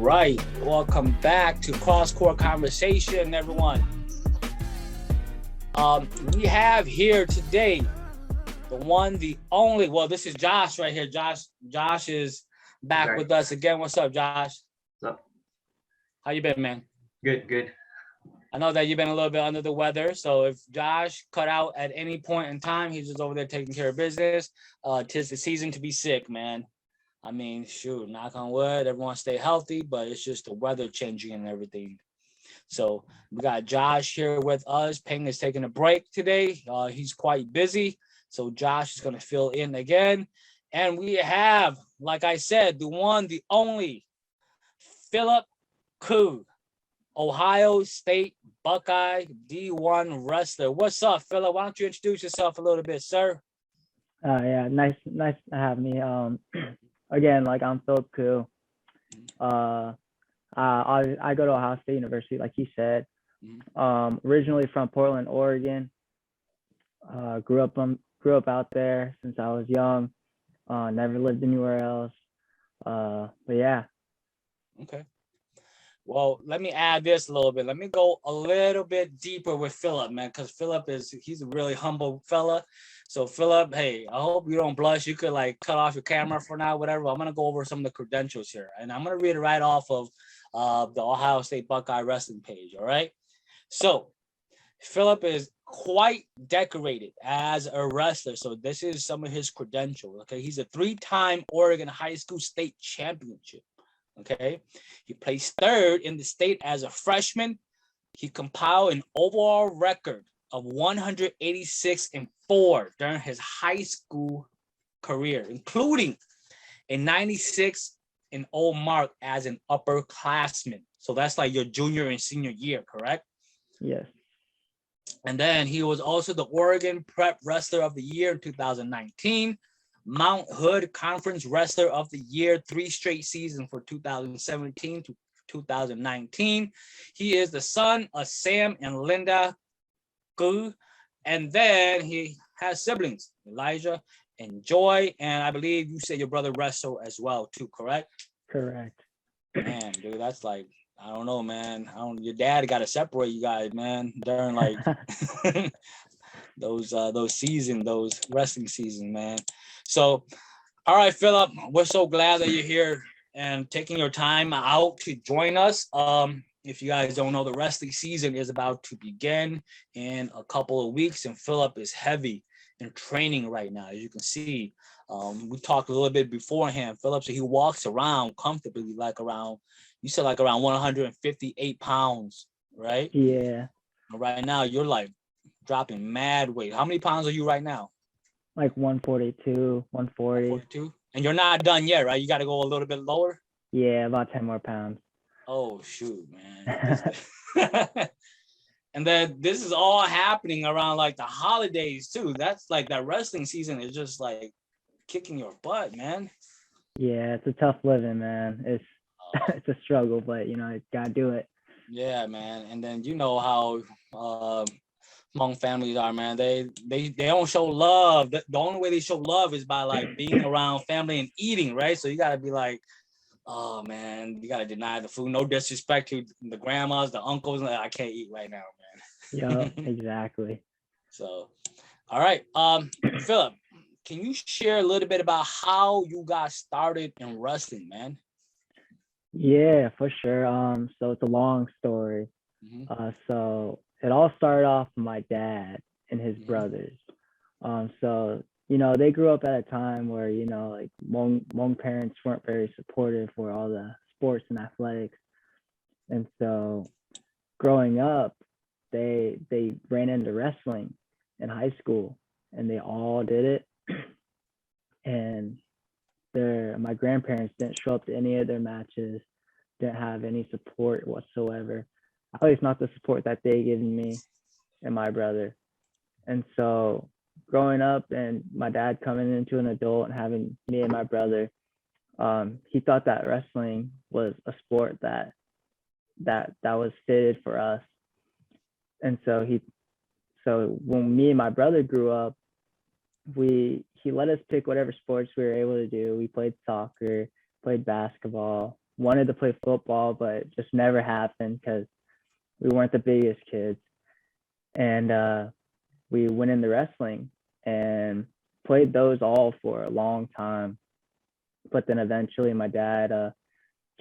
right, welcome back to CrossCourt Conversation, everyone. We have here today the one, the only. Well, this is Josh right here. Josh is back with us again. What's up, Josh? What's up? How you been, man? Good. I know that you've been a little bit under the weather, so if Josh cut out at any point in time, he's just over there taking care of business. 'Tis the season to be sick, man. I mean, shoot, knock on wood, everyone stay healthy, but it's just the weather changing and everything. So we got Josh here with us. Pheng is taking a break today. He's quite busy, so Josh is going to fill in again. And we have, like I said, the one, the only, Phillip Kue, Ohio State Buckeye D1 wrestler. What's up, Phillip? Why don't you introduce yourself a little bit, sir? Yeah, nice to have me. Again, like I'm Phillip Kue. I go to Ohio State University, like he said. Originally from Portland, Oregon. Grew up out there since I was young. Never lived anywhere else. But yeah. Okay. Well, let me add this a little bit. Let me go a little bit deeper with Phillip, man, because he's a really humble fella. So Phillip, hey, I hope you don't blush. You could like cut off your camera for now, whatever. I'm gonna go over some of the credentials here, and I'm gonna read it right off of the Ohio State Buckeye wrestling page. All right. So Phillip is quite decorated as a wrestler. So this is some of his credentials. Okay, he's a 3-time Oregon High School State Championship. Okay, he placed 3rd in the state as a freshman. He compiled an overall record of 186-4 during his high school career, including a 96-0 mark as an upperclassman. So that's like your junior and senior year, correct? Yes. And then he was also the Oregon Prep Wrestler of the Year in 2019. Mount Hood Conference Wrestler of the Year 3 straight seasons for 2017 to 2019. He is the son of Sam and Linda Kue, and then he has siblings, Elijah and Joy, and I believe you said your brother wrestled as well too, correct? Correct. Man, dude, that's like, I don't know, man. Your dad got to separate you guys, man, during like those wrestling seasons, man. So, all right, Phillip, we're so glad that you're here and taking your time out to join us. If you guys don't know, the wrestling season is about to begin in a couple of weeks, and Phillip is heavy in training right now, as you can see. We talked a little bit beforehand, Phillip, so he walks around comfortably like around 158 pounds, right? Yeah. Right now, you're like dropping mad weight. How many pounds are you right now? Like 142, 140. 142? And you're not done yet, right? You got to go a little bit lower? Yeah, about 10 more pounds. Oh, shoot, man. And then this is all happening around like the holidays, too. That's like that wrestling season is just like kicking your butt, man. Yeah, it's a tough living, man. It's it's a struggle, but, you got to do it. Yeah, man. And then you know how Hmong families are, man. They don't show love. The only way they show love is by like being around family and eating, right? So you gotta be like, oh man, you gotta deny the food. No disrespect to the grandmas, the uncles. I can't eat right now, man. Yeah, exactly. So, all right, Phillip, can you share a little bit about how you got started in wrestling, man? Yeah, for sure. So it's a long story. So it all started off with my dad and his brothers. So, they grew up at a time where, like Hmong parents weren't very supportive for all the sports and athletics. And so growing up, they ran into wrestling in high school, and they all did it. And my grandparents didn't show up to any of their matches, didn't have any support whatsoever. At least not the support that they given me and my brother. And so growing up and my dad coming into an adult and having me and my brother, he thought that wrestling was a sport that was fitted for us. And so when me and my brother grew up, he let us pick whatever sports we were able to do. We played soccer, played basketball, wanted to play football, but it just never happened because we weren't the biggest kids. And we went into wrestling and played those all for a long time. But then eventually my dad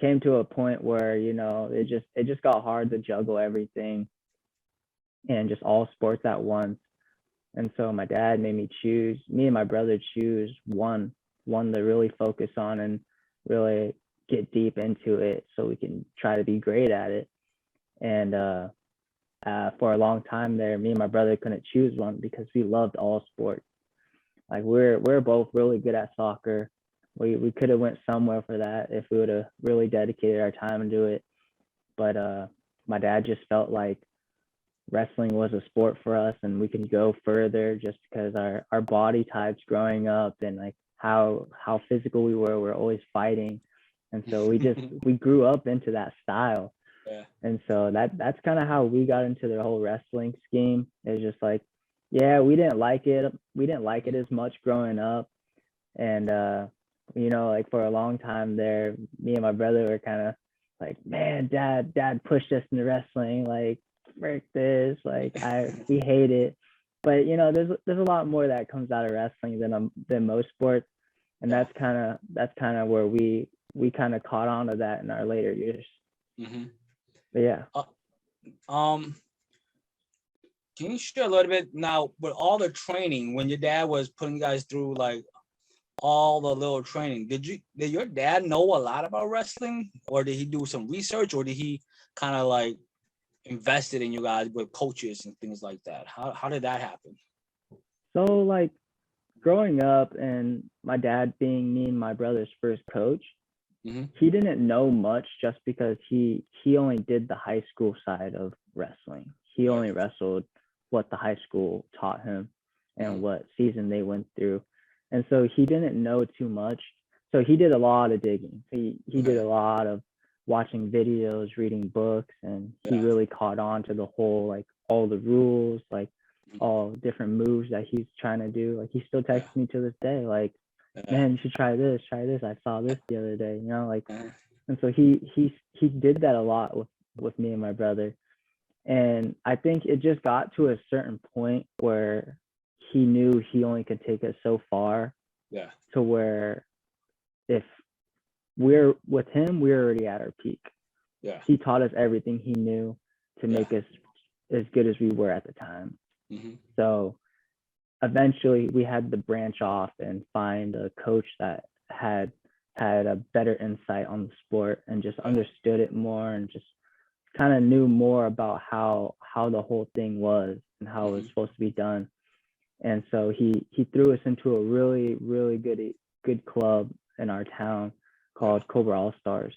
came to a point where, you know, it just got hard to juggle everything and just all sports at once. And so my dad made me and my brother choose one to really focus on and really get deep into it so we can try to be great at it. And for a long time there, me and my brother couldn't choose one because we loved all sports. Like we're both really good at soccer. We could have went somewhere for that if we would have really dedicated our time into it. But my dad just felt like wrestling was a sport for us and we can go further just because our body types growing up and like how physical we were. We're always fighting. And so we grew up into that style. Yeah. And so that's kind of how we got into the whole wrestling scheme. It's just like, yeah, we didn't like it. We didn't like it as much growing up. And you know, like for a long time there, me and my brother were kind of like, man, dad pushed us into wrestling, like frick this, like we hate it. But you know, there's a lot more that comes out of wrestling than most sports. And that's kind of where we kind of caught on to that in our later years. Mm-hmm. But yeah. Can you share a little bit now with all the training when your dad was putting you guys through like all the little training? Did your dad know a lot about wrestling, or did he do some research, or did he kind of like invested in you guys with coaches and things like that? How did that happen? So like growing up and my dad being me and my brother's first coach, mm-hmm. he didn't know much just because he only did the high school side of wrestling. He only wrestled what the high school taught him and what season they went through. And so he didn't know too much. So he did a lot of digging. He did a lot of watching videos, reading books, and he really caught on to the whole, like all the rules, like all different moves that he's trying to do. Like he still texts me to this day, like, man, you should try this. I saw this the other day, you know, like, and so he did that a lot with me and my brother. And I think it just got to a certain point where he knew he only could take us so far. Yeah. To where if we're with him, we're already at our peak. Yeah. He taught us everything he knew to make us as good as we were at the time. Mm-hmm. So eventually we had to branch off and find a coach that had a better insight on the sport and just understood it more and just kind of knew more about how the whole thing was and how it was supposed to be done. And so he threw us into a really, really good club in our town called Cobra All Stars.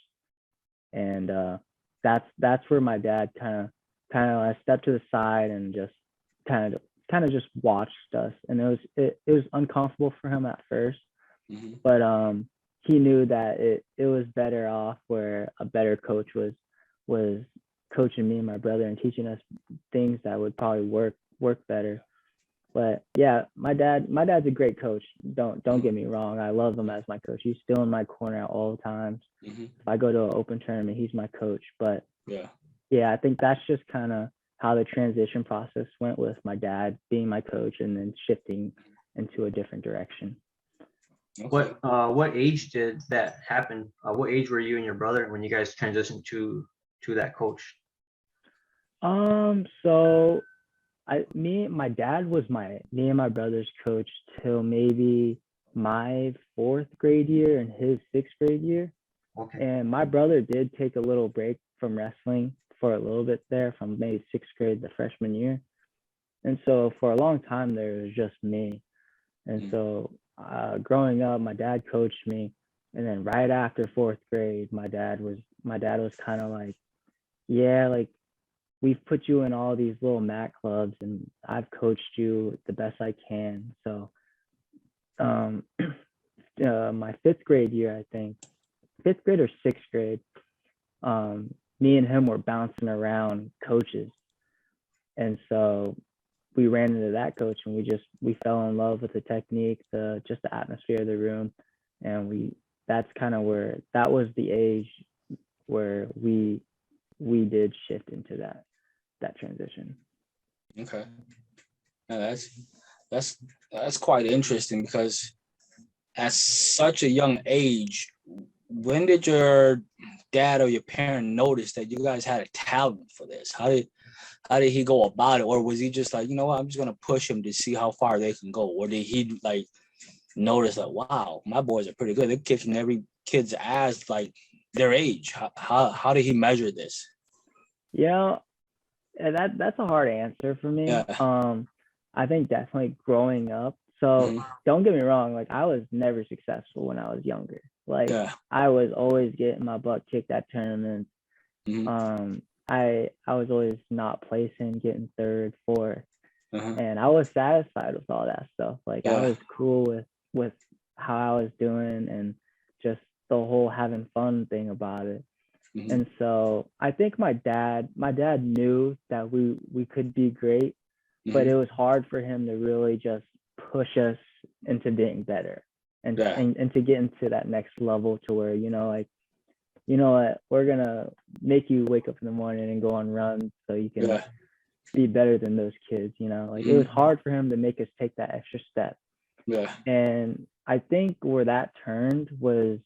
And that's where my dad kind of stepped to the side and just kind of just watched us. And it was uncomfortable for him at first, but he knew that it was better off where a better coach was coaching me and my brother and teaching us things that would probably work better. But yeah, my dad's a great coach. Don't get me wrong. I love him as my coach. He's still in my corner at all times. If I go to an open tournament, he's my coach. But yeah, I think that's just kind of how the transition process went with my dad being my coach and then shifting into a different direction. Okay. What age did that happen? What age were you and your brother when you guys transitioned to that coach? So my dad was me and my brother's coach till maybe my 4th grade year and his 6th grade year. Okay. And my brother did take a little break from wrestling for a little bit there from maybe 6th grade to freshman year. And so for a long time there, it was just me. And so growing up, my dad coached me. And then right after 4th grade, my dad was kind of like, yeah, like, we've put you in all these little mat clubs and I've coached you the best I can. So my 5th grade year, I think 5th grade or 6th grade, me and him were bouncing around coaches. And so we ran into that coach and we fell in love with the technique, just the atmosphere of the room. And that's kind of where, that was the age where we did shift into that transition. Okay. Now that's quite interesting, because at such a young age, when did your dad or your parent notice that you guys had a talent for this? How did he go about it? Or was he just like, you know what, I'm just gonna push him to see how far they can go? Or did he like notice that, wow, my boys are pretty good, they're kicking every kid's ass like their age? How did he measure this? Yeah, that's a hard answer for me. Yeah. I think definitely growing up. So don't get me wrong, like I was never successful when I was younger. Like I was always getting my butt kicked at tournaments. I was always not placing, getting third, fourth, and I was satisfied with all that stuff. Like I was cool with how I was doing and just the whole having fun thing about it. And so I think my dad knew that we could be great, but it was hard for him to really just push us into being better and to get into that next level to where, you know, like, you know what, we're gonna make you wake up in the morning and go on runs so you can be better than those kids, you know. Like it was hard for him to make us take that extra step. And I think where that turned was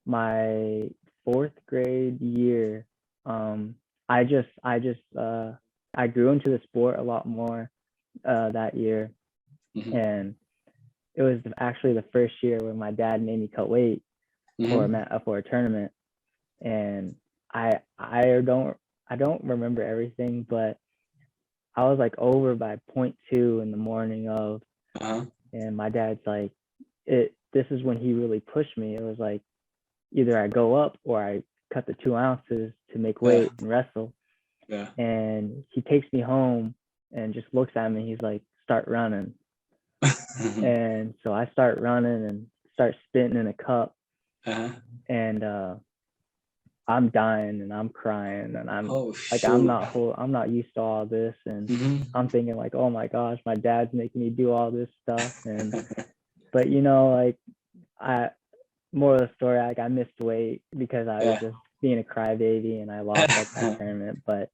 my fourth grade year. I grew into the sport a lot more that year. And it was actually the first year where my dad made me cut weight for a tournament. And I don't remember everything, but I was like over by 0.2 in the morning of, and my dad's like, this is when he really pushed me. It was like, either I go up or I cut the 2 ounces to make weight and wrestle. And he takes me home and just looks at me. He's like, start running. And so I start running and start spitting in a cup. And I'm dying and I'm crying and I'm I'm not used to all this. And I'm thinking like, oh my gosh, my dad's making me do all this stuff. And but you know, like more of the story, like I missed weight because I was just being a crybaby and I lost like that tournament. But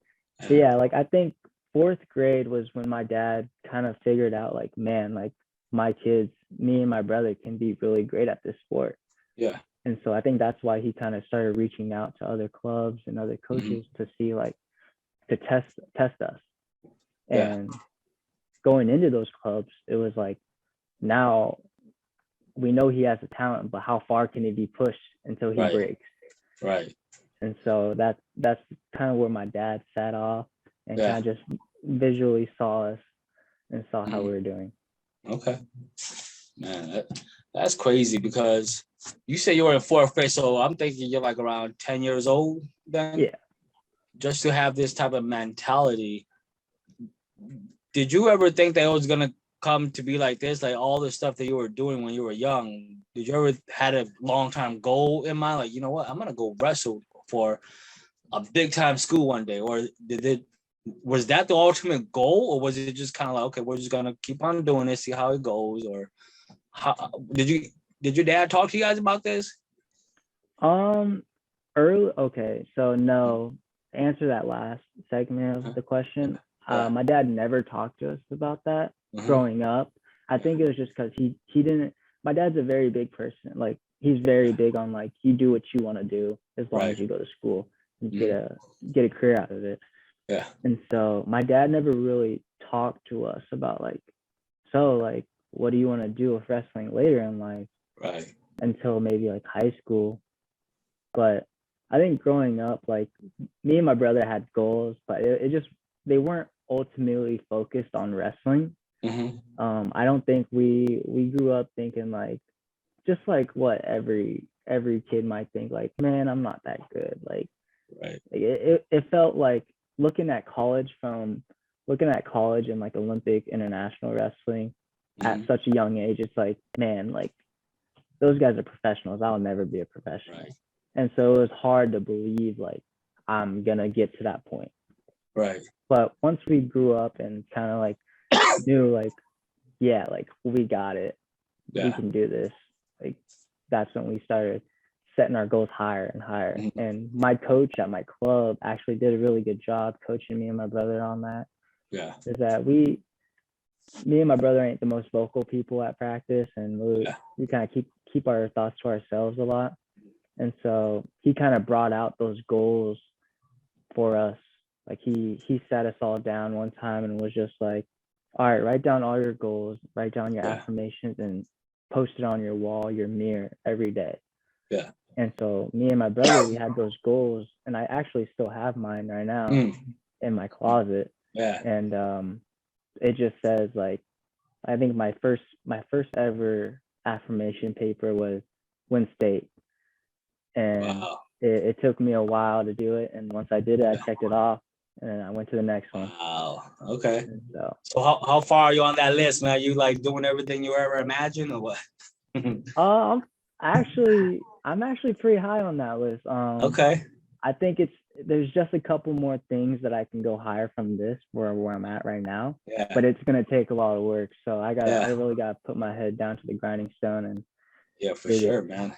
yeah, like I think fourth grade was when my dad kind of figured out like, man, like my kids, me and my brother can be really great at this sport. And so I think that's why he kind of started reaching out to other clubs and other coaches to see like, to test us. And going into those clubs, it was like, now we know he has a talent, but how far can he be pushed until he breaks? And so that's kind of where my dad sat off and kind of just visually saw us and saw how we were doing. Okay. Man, that's crazy, because you say you were in fourth grade, so I'm thinking you're like around 10 years old then? Yeah. Just to have this type of mentality, did you ever think that it was going to come to be like this, like all the stuff that you were doing when you were young? Did you ever had a long-time goal in mind, like, you know what, I'm gonna go wrestle for a big-time school one day? Or was that the ultimate goal, or was it just kind of like, okay, we're just gonna keep on doing this, see how it goes? Or how did your dad talk to you guys about this? Okay, so no, to answer that last segment of the question, my dad never talked to us about that growing up. I think it was just because he didn't. My dad's a very big person. Like he's very big on like, you do what you want to do as long as you go to school and get a career out of it. And so my dad never really talked to us about like, so like, what do you want to do with wrestling later in life? Until maybe like high school. But I think growing up, like me and my brother had goals, but it just, they weren't ultimately focused on wrestling. I don't think we grew up thinking like, just like what every kid might think, like, man, I'm not that good. Like, it felt like looking at college and like Olympic international wrestling at such a young age, it's like, man, like those guys are professionals. I'll never be a professional. And so it was hard to believe like I'm gonna get to that point. But once we grew up and kind of like knew like, yeah, like we got it, we can do this, like that's when we started setting our goals higher and higher. And my coach at my club actually did a really good job coaching me and my brother on that. Yeah. Is that me and my brother ain't the most vocal people at practice, and we kind of keep our thoughts to ourselves a lot. And so he kind of brought out those goals for us. Like he sat us all down one time and was just like, all right, write down all your goals, write down your affirmations, and post it on your wall, your mirror every day. Yeah. And so me and my brother, we had those goals, and I actually still have mine right now in my closet. Yeah. And it just says, like, I think my first ever affirmation paper was win state. And it took me a while to do it. And once I did it, I checked it off, and then I went to the next one. Wow. Okay. So how far are you on that list, man? You like doing everything you ever imagined, or what? I'm actually pretty high on that list. Okay. I think there's just a couple more things that I can go higher from this where I'm at right now. Yeah. But it's gonna take a lot of work. So I really gotta put my head down to the grinding stone and for sure, man.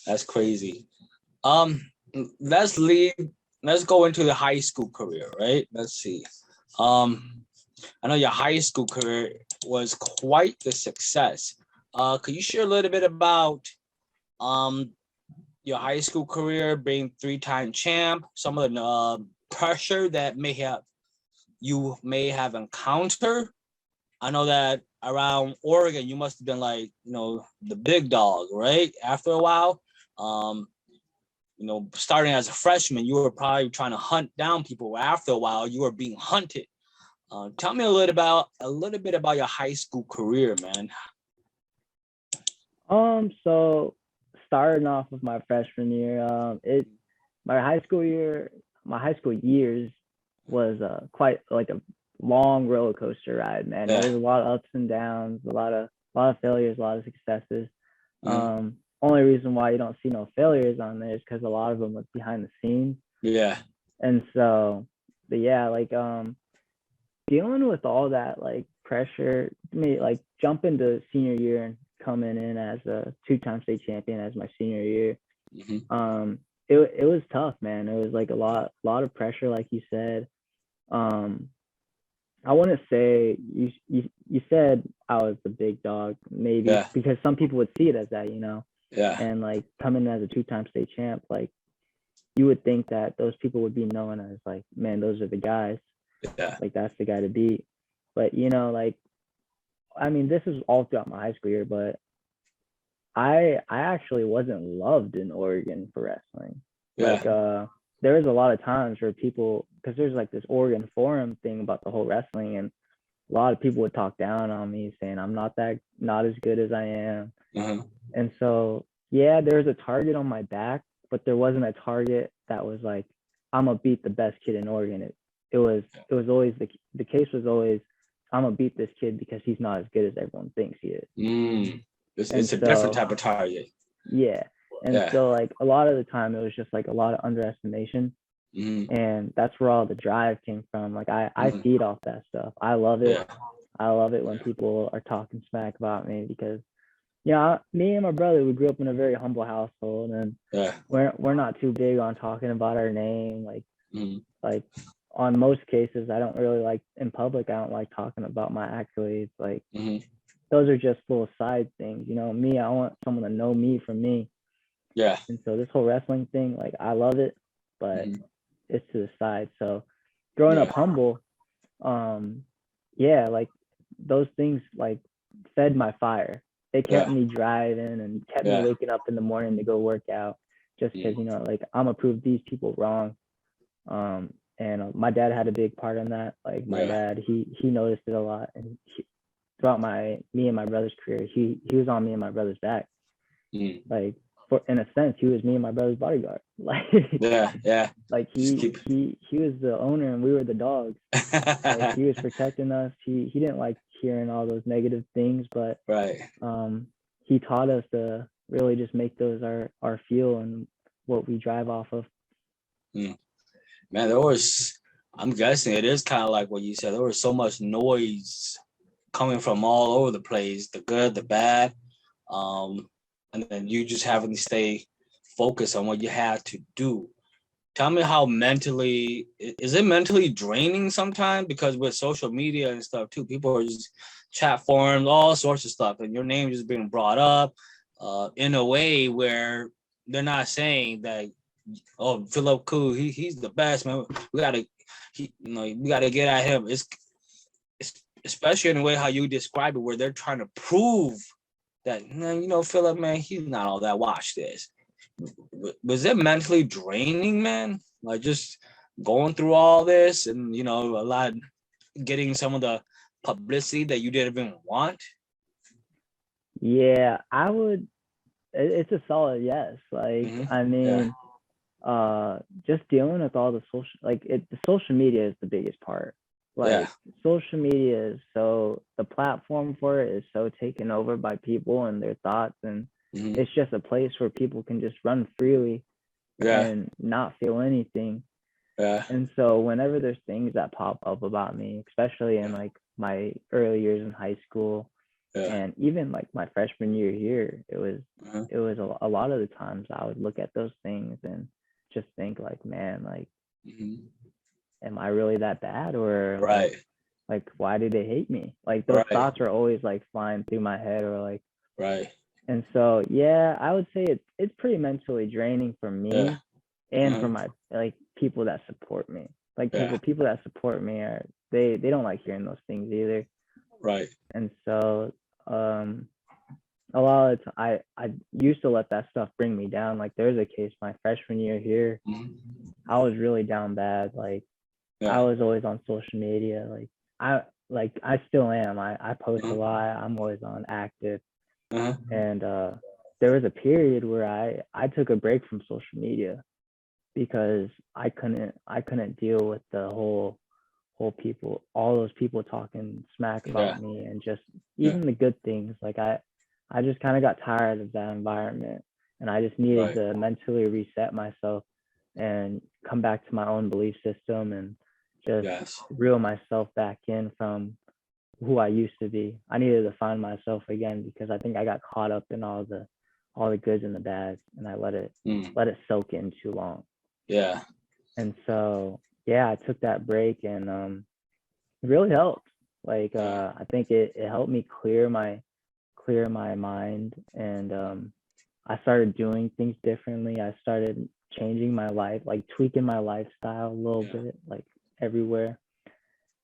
That's crazy. Let's go into the high school career, right? Let's see. I know your high school career was quite the success. Could you share a little bit about your high school career, being 3-time champ, some of the pressure that you may have encountered? I know that around Oregon, you must have been like, the big dog, right? After a while, starting as a freshman, you were probably trying to hunt down people. After a while, you were being hunted. Tell me a little bit about your high school career, man. So starting off with my freshman year, my high school years was quite like a long roller coaster ride, man. Yeah. There was a lot of ups and downs, a lot of failures, a lot of successes. Only reason why you don't see no failures on there is because a lot of them was behind the scenes. Yeah. And so, but yeah, like dealing with all that like pressure, like jumping to senior year and coming in as a 2-time state champion as my senior year, it was tough, man. It was like a lot of pressure, like you said. I want to say you said I was the big dog, maybe because some people would see it as that, Yeah. And like coming as a 2-time state champ, like you would think that those people would be known as like, man, those are the guys. Yeah. Like that's the guy to beat. But like, I mean, this is all throughout my high school year, but I actually wasn't loved in Oregon for wrestling. Yeah. Like there was a lot of times where people, because there's like this Oregon forum thing about the whole wrestling, and a lot of people would talk down on me saying I'm not as good as I am. And so there was a target on my back, but there wasn't a target that was like I'm gonna beat the best kid in Oregon. It was always the case was always I'm gonna beat this kid because he's not as good as everyone thinks he is. It's a different type of target. Yeah. And so like a lot of the time it was just like a lot of underestimation. And that's where all the drive came from. Like I feed off that stuff. I love it. Yeah. I love it when people are talking smack about me because me and my brother, we grew up in a very humble household, and we're not too big on talking about our name. Like like on most cases, I don't really like in public. I don't like talking about my accolades. Like those are just little side things. Me, I want someone to know me for me. Yeah. And so this whole wrestling thing, like I love it, but it's to the side. So growing up humble, like those things like fed my fire. They kept me driving and kept me waking up in the morning to go work out just because, like I'm gonna prove these people wrong. And my dad had a big part in that. Like my dad, he noticed it a lot, and throughout me and my brother's career, he was on me and my brother's back. Like in a sense, he was me and my brother's bodyguard. Like like he was the owner and we were the dogs. Like, he was protecting us. He didn't like hearing all those negative things, but he taught us to really just make those our fuel and what we drive off of. Man, I'm guessing it is kind of like what you said. There was so much noise coming from all over the place, the good, the bad. And then you just having to stay focus on what you had to do. Tell me how is it mentally draining sometimes? Because with social media and stuff too, people are just chat forums, all sorts of stuff, and your name is being brought up in a way where they're not saying that, oh, Phillip Kue, he's the best, man. We gotta get at him. It's especially in the way how you describe it, where they're trying to prove that, Phillip, man, he's not all that. Watch this. Was it mentally draining, man? Like just going through all this and a lot getting some of the publicity that you didn't even want? Yeah, I would. It's a solid yes. Like, I mean, just dealing with all the the social media is the biggest part. Like, social media is the platform for it is so taken over by people and their thoughts, and it's just a place where people can just run freely and not feel anything. And so whenever there's things that pop up about me, especially in like my early years in high school, and even like my freshman year here, it was a lot of the times I would look at those things and just think like, man, like, am I really that bad? Or like why do they hate me? Like those thoughts are always like flying through my head, or like, and so I would say it's pretty mentally draining for me and for my like people that support me. Like the people that support me they don't like hearing those things either. And so a lot of the time I used to let that stuff bring me down. Like there's a case my freshman year here, I was really down bad. Like I was always on social media. Like I still am. I post a lot. I'm always on active. And there was a period where I took a break from social media because I couldn't deal with the whole people, all those people talking smack about me, and just even the good things. Like I just kind of got tired of that environment, and I just needed to mentally reset myself and come back to my own belief system and just reel myself back in from who I used to be. I needed to find myself again because I think I got caught up in all the goods and the bads, and I let it soak in too long. And so I took that break, and it really helped. Like I think it helped me clear my mind, and I started doing things differently. I started changing my life, like tweaking my lifestyle a little bit, like everywhere.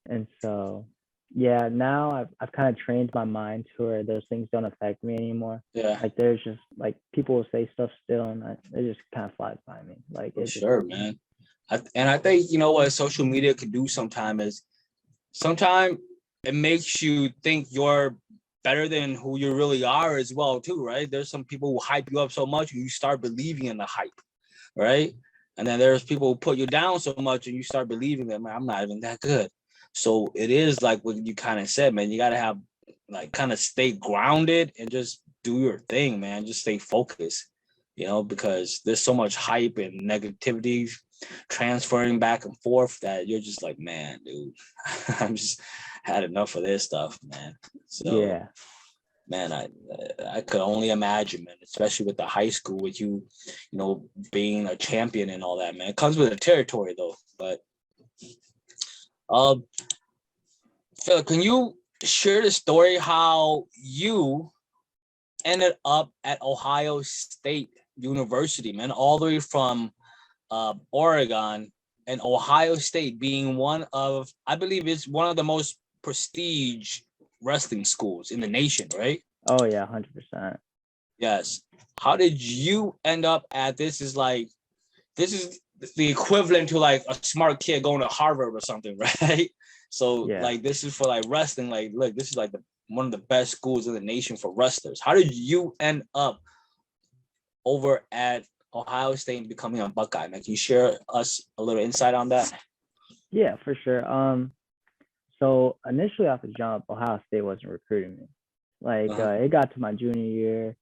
And so now I've kind of trained my mind to where those things don't affect me anymore. Like there's just like people will say stuff still, and it just kind of flies by me. Like it's man. I think what social media could do sometimes it makes you think you're better than who you really are as well too, right? There's some people who hype you up so much you start believing in the hype, right? And then there's people who put you down so much and you start believing that, man, I'm not even that good. So it is like what you kind of said, man. You got to have like kind of stay grounded and just do your thing, man. Just stay focused, because there's so much hype and negativity transferring back and forth that you're just like, man, dude, I'm just had enough of this stuff, man. So man, I could only imagine, man, especially with the high school, with you being a champion and all that, man. It comes with the territory though. But Phil, can you share the story how you ended up at Ohio State University, man, all the way from Oregon, and Ohio State being I believe it's one of the most prestige wrestling schools in the nation, right? Oh yeah, 100%. Yes. How did you end up at this? Is the equivalent to like a smart kid going to Harvard or something, right? So like this is for like wrestling. Like, look, this is like one of the best schools in the nation for wrestlers. How did you end up over at Ohio State and becoming a Buckeye? Man, can you share us a little insight on that? Yeah, for sure. So initially off the jump, Ohio State wasn't recruiting me. Like it got to my junior year,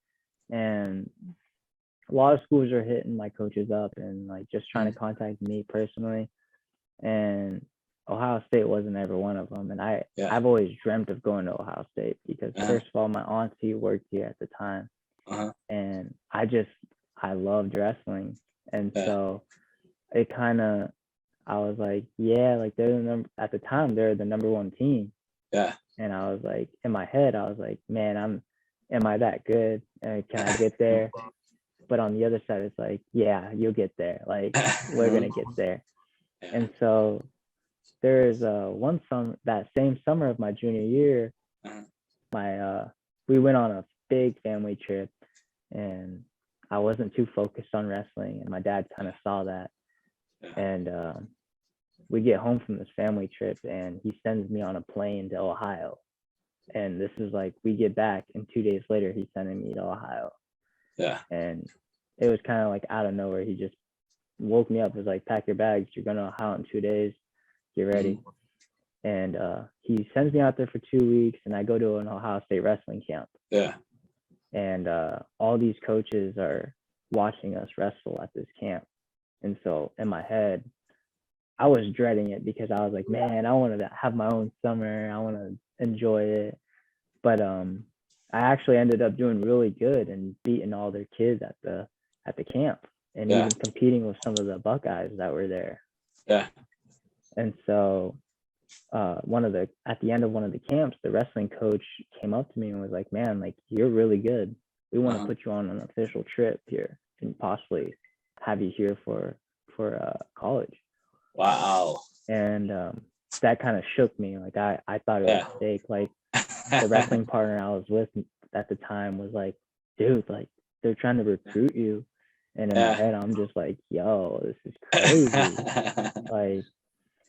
and a lot of schools are hitting my coaches up and like just trying to contact me personally, and Ohio State wasn't ever one of them. And I've always dreamt of going to Ohio State because first of all, my auntie worked here at the time, and I I loved wrestling. And Yeah. so it kind of, I was like, yeah, like they're the number, at the time, they're the number one team. Yeah. And I was like, in my head, I was like, man, am I that good? And can I get there? But on the other side, it's like, yeah, you'll get there. Like, we're going to get there. Yeah. And so there's one summer, that same summer of my junior year, we went on a big family trip, and I wasn't too focused on wrestling, and my dad kind of saw that. Yeah. And we get home from this family trip, and he sends me on a plane to Ohio. And this is like, we get back, and 2 days later, he's sending me to Ohio. Yeah. And it was kind of like out of nowhere. He just woke me up. It was like, pack your bags. You're going to Ohio in 2 days. Get ready. And he sends me out there for 2 weeks, and I go to an Ohio State wrestling camp. Yeah. And all these coaches are watching us wrestle at this camp. And so in my head, I was dreading it because I was like, man, I wanted to have my own summer. I want to enjoy it. But I actually ended up doing really good and beating all their kids at the camp, and even competing with some of the Buckeyes that were there. Yeah. And so at the end of one of the camps, the wrestling coach came up to me and was like, man, like, you're really good. We want to put you on an official trip here and possibly have you here for college. Wow. And that kind of shook me. Like, I thought it was fake. Like, the wrestling partner I was with at the time was like, dude, like, they're trying to recruit you. And in my head, I'm just like, yo, this is crazy. Like,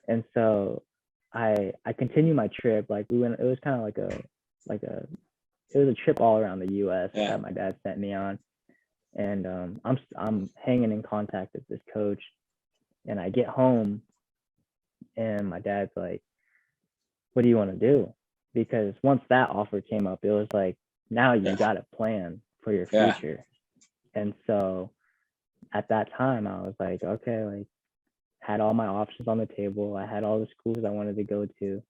and so I continued my trip. Like, we went, it was kind of it was a trip all around the US that my dad sent me on. And I'm hanging in contact with this coach, and I get home, and my dad's like, what do you want to do? Because once that offer came up, it was like, now you got a plan for your future. And so at that time, I was like, okay, like, had all my options on the table. I had all the schools I wanted to go to.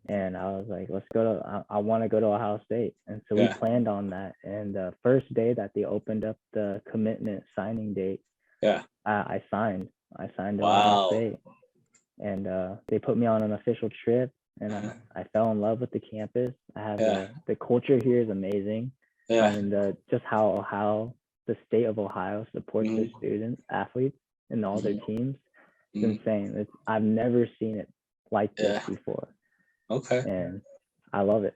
And I was like, I want to go to Ohio State. And so we planned on that. And the first day that they opened up the commitment signing date, I signed to Ohio State. And they put me on an official trip, and I fell in love with the campus. I have the culture here is amazing. And just how the state of Ohio supports their students, athletes, and all their teams. It's insane. I've never seen it like this before. Okay. And I love it.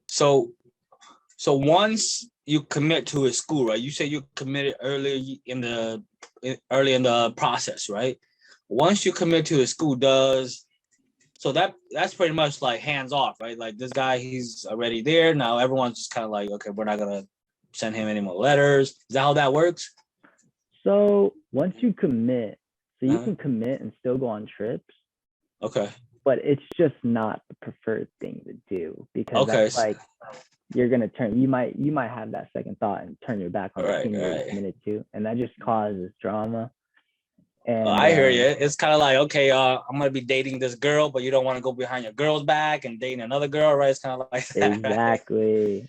So once you commit to a school, right? You say you committed early in the process, right? Once you commit to a school, that's pretty much like hands off, right? Like, this guy, he's already there. Now everyone's just kind of like, okay, we're not gonna send him any more letters. Is that how that works? So once you commit, so you can commit and still go on trips. Okay. But it's just not the preferred thing to do, because that's like, you're gonna you might have that second thought and turn your back on the team you're committed to, and that just causes drama. And I hear you. It's kind of like, okay, I'm gonna be dating this girl, but you don't want to go behind your girl's back and dating another girl, right? It's kind of like that.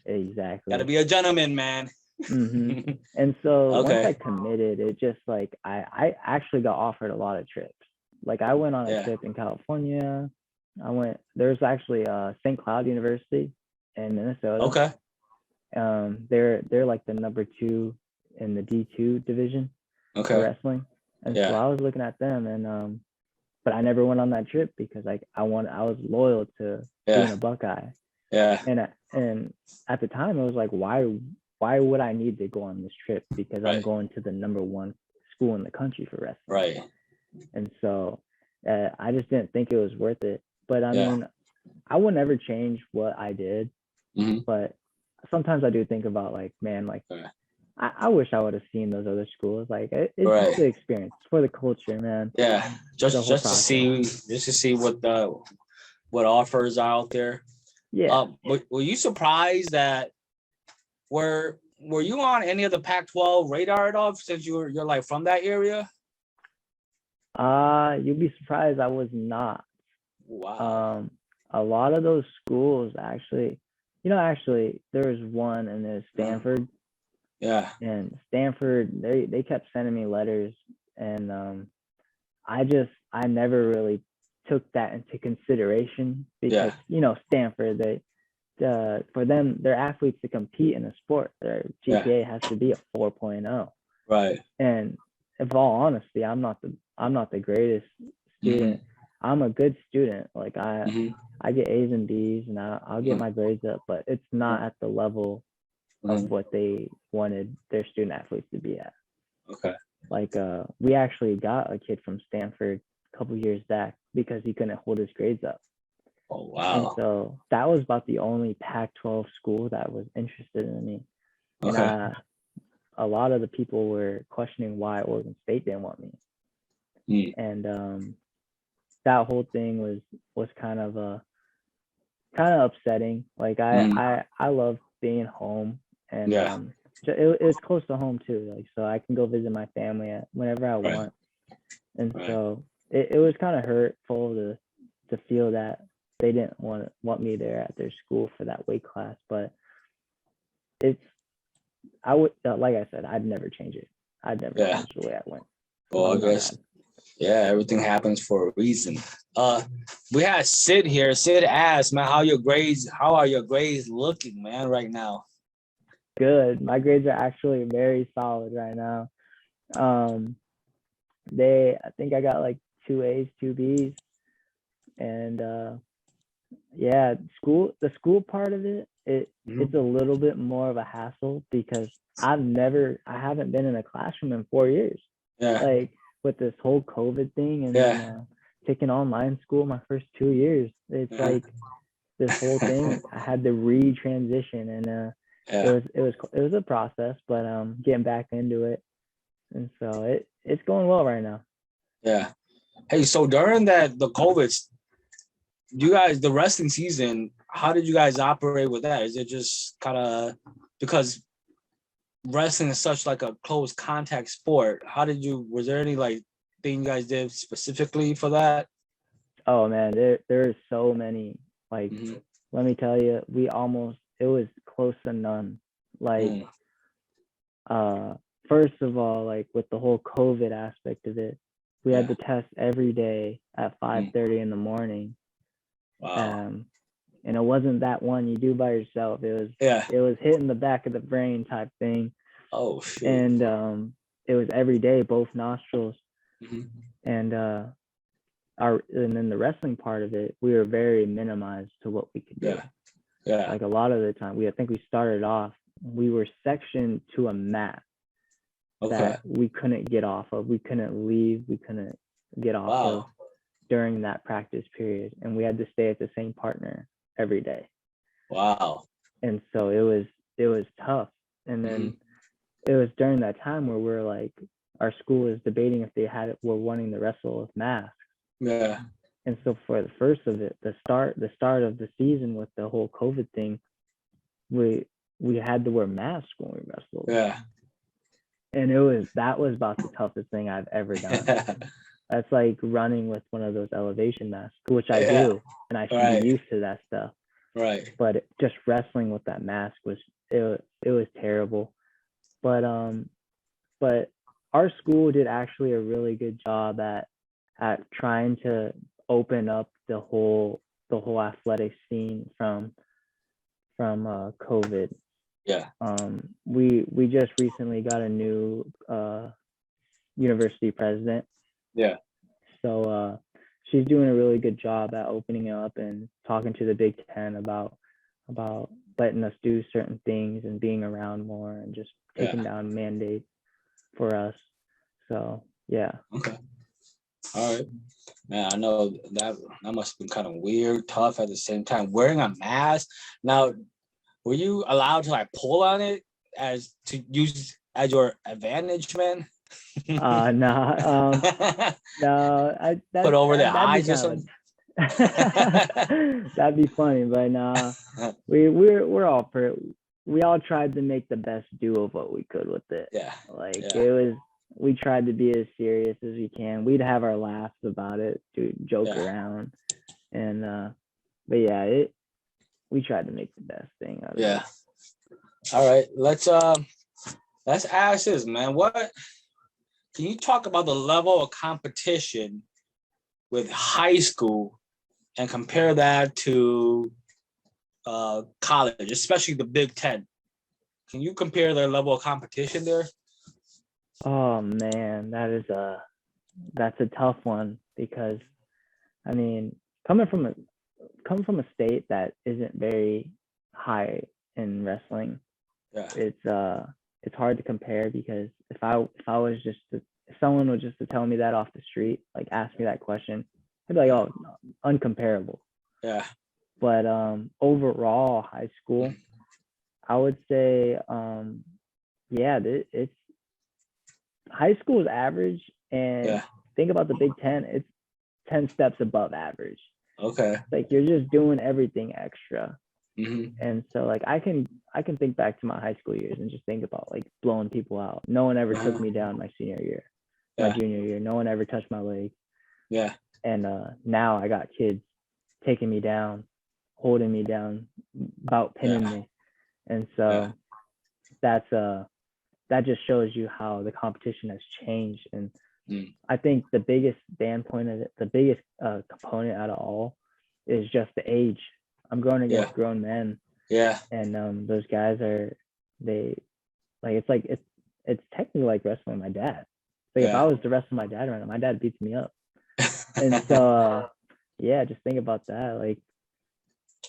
Exactly. Gotta be a gentleman, man. And so once I committed, it just like I actually got offered a lot of trips. Like, I went on a trip in California. There's actually St. Cloud University in Minnesota. Okay. They're like the number 2 in the D2 division for wrestling. And so I was looking at them, and but I never went on that trip because I was loyal to being a Buckeye. Yeah. And at the time, it was like, why would I need to go on this trip? Because I'm going to the number 1 school in the country for wrestling. Right. And so I just didn't think it was worth it. But I mean, I would never change what I did. But sometimes I do think about, like, man, like, I wish I would have seen those other schools. Like, it's just the experience, it's for the culture, man. Yeah, just to see what offers are out there. Yeah. Were you surprised that were you on any of the Pac-12 radar at all, since you're like from that area? You'd be surprised I was not. Wow. A lot of those schools actually, there was one, and there's Stanford. Yeah. And Stanford, they kept sending me letters, and I never really took that into consideration because Stanford, for them, their athletes to compete in a sport, their GPA has to be a 4.0. Right. And in all honesty, I'm not the greatest student. I'm a good student. Like I get A's and B's, and I'll get my grades up, but it's not at the level of what they wanted their student athletes to be at. Okay. Like we actually got a kid from Stanford a couple years back because he couldn't hold his grades up. Oh wow. And so that was about the only Pac-12 school that was interested in me. Okay. And a lot of the people were questioning why Oregon State didn't want me. And that whole thing was kind of upsetting. Like I love being home, and it was close to home too. Like so I can go visit my family whenever I want. And so it was kind of hurtful to feel that they didn't want me there at their school for that weight class. But I would, like I said, I'd never change it. I'd never change the way I went. Well, I guess, everything happens for a reason. We had Sid here. Sid asked, man, how are your grades looking, man, right now? Good. My grades are actually very solid right now. I think I got like 2 A's, 2 B's. And the school part of it's a little bit more of a hassle because I haven't been in a classroom in 4 years. Yeah. Like with this whole COVID thing, and then taking online school my first 2 years, it's like this whole thing. I had to re-transition, and it was a process, but getting back into it, and so it's going well right now. Yeah. Hey, so during the COVID, you guys, the wrestling season, how did you guys operate with that? Is it just kind of because wrestling is such like a close contact sport? Was there any like thing you guys did specifically for that? Oh man, there are so many. Like, let me tell you, it was close to none. Like, first of all, like with the whole COVID aspect of it, we had to test every day at 5:30 in the morning. Wow. And it wasn't that one you do by yourself. It was hitting the back of the brain type thing. Oh shit. And it was every day, both nostrils. And then the wrestling part of it, we were very minimized to what we could do. Yeah. Like a lot of the time, I think we started off, we were sectioned to a mat that we couldn't get off of. We couldn't leave. We couldn't get off of during that practice period. And we had to stay at the same partner every day. Wow. And so it was tough. And then it was during that time where we're like, our school was debating if they were wanting to wrestle with masks. Yeah. And so for the first of it, the start of the season with the whole COVID thing, we had to wear masks when we wrestled. Yeah. And that was about the toughest thing I've ever done. That's like running with one of those elevation masks, which I do, and I should be used to that stuff. Right. But just wrestling with that mask was terrible. But our school did actually a really good job at trying to open up the whole athletic scene from COVID. Yeah. We just recently got a new university president. Yeah. So she's doing a really good job at opening up and talking to the Big Ten about letting us do certain things and being around more and just taking down mandates for us. So yeah. Okay. All right. Man, I know that must have been kind of weird, tough at the same time. Wearing a mask. Now, were you allowed to like pull on it to use as your advantage, man? No. No. Put over their eyes or something. That'd be funny, but no. We all tried to make the best do of what we could with it. Yeah. We tried to be as serious as we can. We'd have our laughs about it, joke around, and but yeah, we tried to make the best thing out of it. Yeah. All right, let's let's ask this, man. What can you talk about the level of competition with high school and compare that to college, especially the Big Ten? Can you compare their level of competition there? Oh man, that's a tough one because I mean, coming from a state that isn't very high in wrestling, Yeah. it's hard to compare because if someone was just to tell me that off the street, like ask me that question, I'd be like, oh, no, uncomparable. Yeah. But overall, high school, I would say, it's high school is average, and think about the Big Ten, it's 10 steps above average. Okay. Like you're just doing everything extra. Mm-hmm. And so like I can think back to my high school years and just think about like blowing people out. No one ever took me down my senior year, my junior year. No one ever touched my leg. Yeah. And now I got kids taking me down, holding me down, about pinning me. And so that just shows you how the competition has changed. And I think the biggest standpoint of it, the biggest component out of all is just the age. I'm going against grown men. Yeah. And those guys it's technically like wrestling my dad. Like if I was to wrestle my dad right now, my dad beats me up. And so just think about that. Like,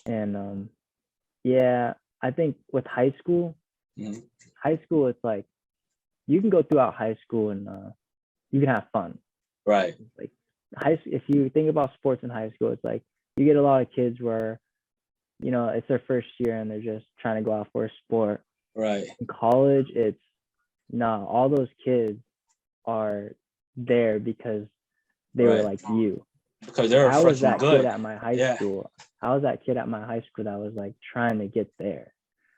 and I think with high school, it's like you can go throughout high school and you can have fun. Right. Like if you think about sports in high school, it's like you get a lot of kids where, you know, it's their first year and they're just trying to go out for a sport. Right. In college, it's all those kids are there because they were like you. Because they're I was that good. Kid at my high school. I was that kid at my high school that was like trying to get there.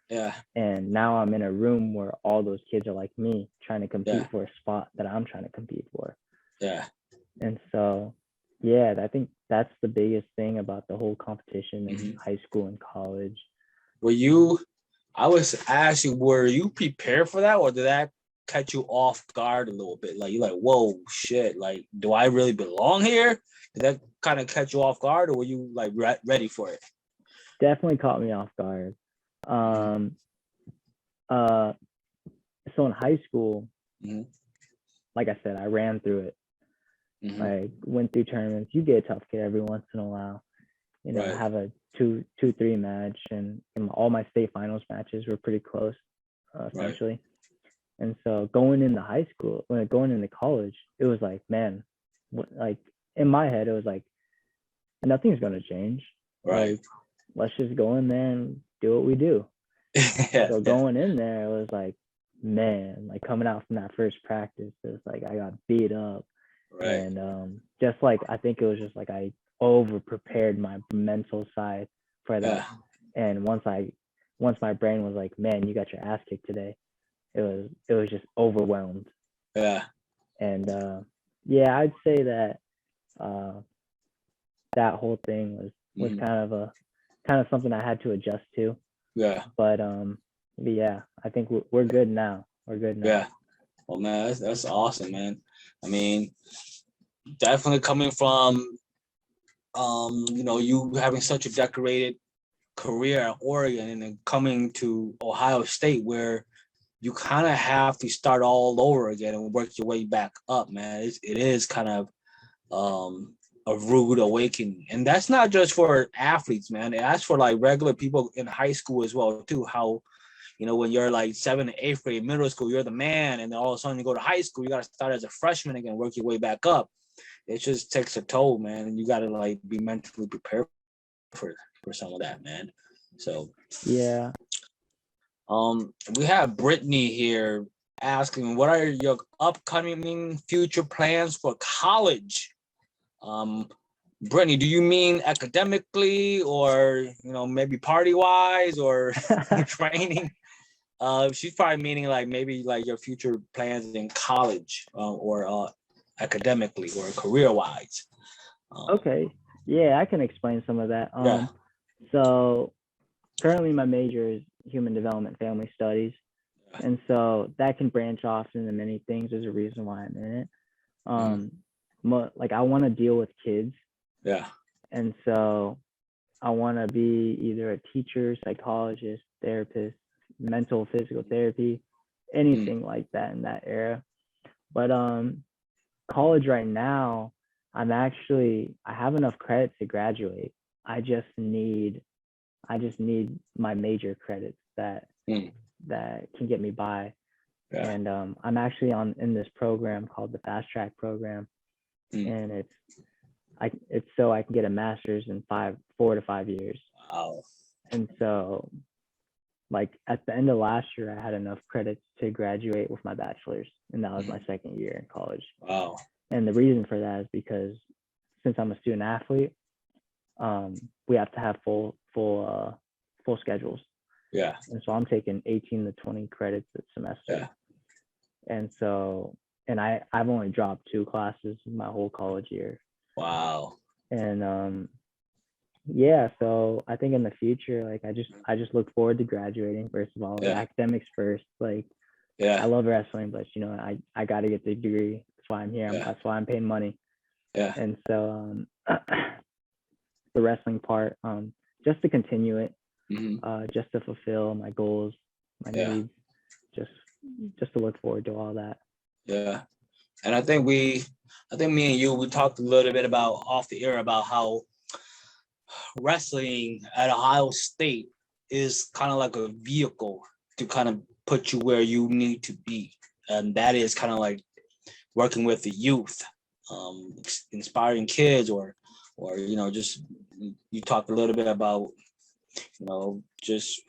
Yeah. And now I'm in a room where all those kids are like me, trying to compete for a spot that I'm trying to compete for. Yeah. And so, I think that's the biggest thing about the whole competition in high school and college. I was asking, were you prepared for that, or did that catch you off guard a little bit? Like you're like, whoa, shit, like, do I really belong here? Did that kind of catch you off guard, or were you like ready for it? Definitely caught me off guard. So in high school, like I said, I ran through it. I went through tournaments. You get a tough kid every once in a while. You know, have a 2-3 match, and all my state finals matches were pretty close, essentially. Right. And so going into high school, going into college, it was like, man, like in my head, it was like, nothing's gonna change. Right. Like, let's just go in there and do what we do. So going in there, it was like, man, like coming out from that first practice, it was like I got beat up. Right. And just like I think it was just like I over prepared my mental side for that. And once my brain was like, man, you got your ass kicked today, it was just overwhelmed. Yeah. And I'd say that that whole thing was kind of something I had to adjust to. Yeah. But I think we're good now. We're good now. Yeah. Well, man, that's awesome, man. I mean, definitely coming from, you having such a decorated career at Oregon and then coming to Ohio State, where you kind of have to start all over again and work your way back up, man. It is kind of a rude awakening. And that's not just for athletes, man. That's for like regular people in high school as well, too. How, when you're like 7th, 8th grade, middle school, you're the man. And then all of a sudden you go to high school, you got to start as a freshman again, work your way back up. It just takes a toll, man. And you got to like be mentally prepared for some of that, man. So, yeah. We have Brittany here asking, what are your upcoming future plans for college? Brittany, do you mean academically or, maybe party-wise or training? She's probably meaning like maybe like your future plans in college or academically or career-wise. Okay. Yeah, I can explain some of that. So currently my major is human development family studies. And so that can branch off into many things. There's a reason why I'm in it. Like I want to deal with kids. Yeah. And so I want to be either a teacher, psychologist, therapist, mental, physical therapy, anything like that in that era. But college right now, I have enough credits to graduate. I just need my major credits that can get me by. Yeah. And I'm actually in this program called the Fast Track program, and it's so I can get a master's in 4 to 5 years. Wow. And so, like at the end of last year, I had enough credits to graduate with my bachelor's, and that was my second year in college. Wow. And the reason for that is because since I'm a student athlete, we have to have full schedules. Yeah. And so I'm taking 18 to 20 credits a semester. Yeah. And so, and I've only dropped 2 classes in my whole college year. Wow. And yeah, so I think in the future, like I just look forward to graduating. First of all, academics first. Like, I love wrestling, but you know, I got to get the degree. That's why I'm here. That's why I'm paying money. Yeah. And so the wrestling part, just to continue it, just to fulfill my goals, my needs, just to look forward to all that. Yeah. And I think me and you, we talked a little bit about off the air about how wrestling at Ohio State is kind of like a vehicle to kind of put you where you need to be. And that is kind of like working with the youth, inspiring kids, or you know, just you talked a little bit about, you know, just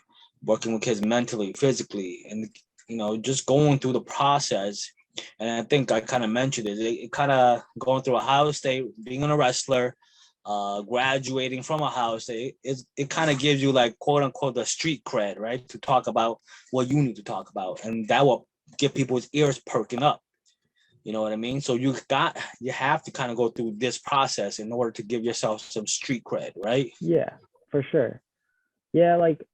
working with kids mentally, physically, and you know, just going through the process. And I think I kind of mentioned it kind of going through Ohio State, being a wrestler, graduating from Ohio State, it kind of gives you like quote unquote the street cred, right? To talk about what you need to talk about, and that will get people's ears perking up. You know what I mean? So you have to kind of go through this process in order to give yourself some street cred, right? Yeah, for sure. Yeah, like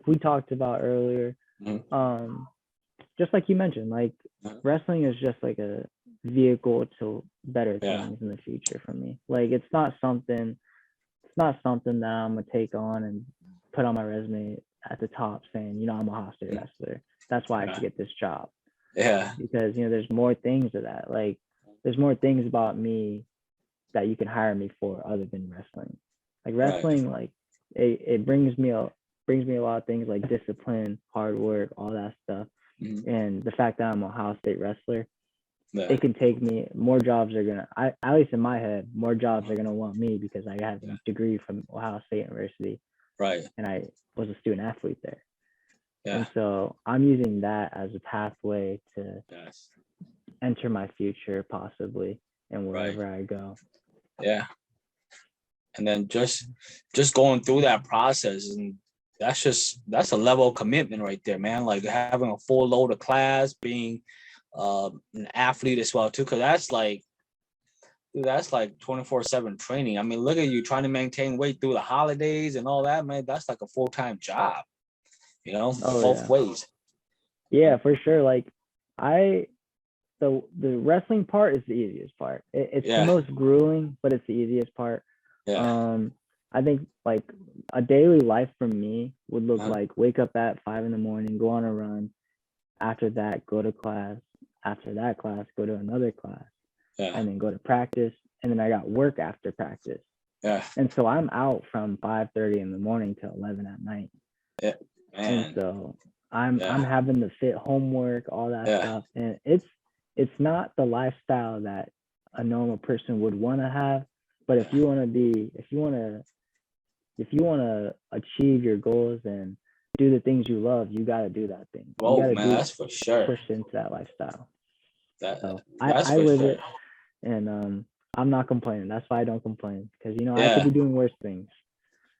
we talked about earlier. Just like you mentioned, like wrestling is just like a vehicle to better things in the future for me. Like it's not something that I'm gonna take on and put on my resume at the top saying, you know, I'm a Ohio State wrestler. That's why I should get this job. Yeah. Because, you know, there's more things to that. Like there's more things about me that you can hire me for other than wrestling. Like wrestling, like it brings me a lot of things like discipline, hard work, all that stuff. And the fact that I'm an Ohio State wrestler, it can take me, more jobs are gonna, at least in my head, more jobs are gonna want me because I have a degree from Ohio State University. Right. And I was a student athlete there. Yeah. And so I'm using that as a pathway to enter my future possibly and wherever I go. Yeah. And then just going through that process, and that's a level of commitment right there, man. Like having a full load of class, being an athlete as well too, because that's like 24/7 training. I mean, look at you trying to maintain weight through the holidays and all that, man. That's like a full-time job, you know, both ways. Yeah, for sure. Like the wrestling part is the easiest part. It's the most grueling, but it's the easiest part. Yeah. I think like a daily life for me would look like wake up at 5 a.m, go on a run. After that, go to class. After that class, go to another class. Yeah. And then go to practice. And then I got work after practice. Yeah. And so I'm out from 5:30 in the morning till 11 at night. Yeah. Man. And so I'm having to fit homework, all that stuff. And it's not the lifestyle that a normal person would want to have. But if you want to achieve your goals and do the things you love, you got to do that thing. Oh man, that's for sure. Push into that lifestyle. So I live it, and I'm not complaining. That's why I don't complain, because you know I could be doing worse things.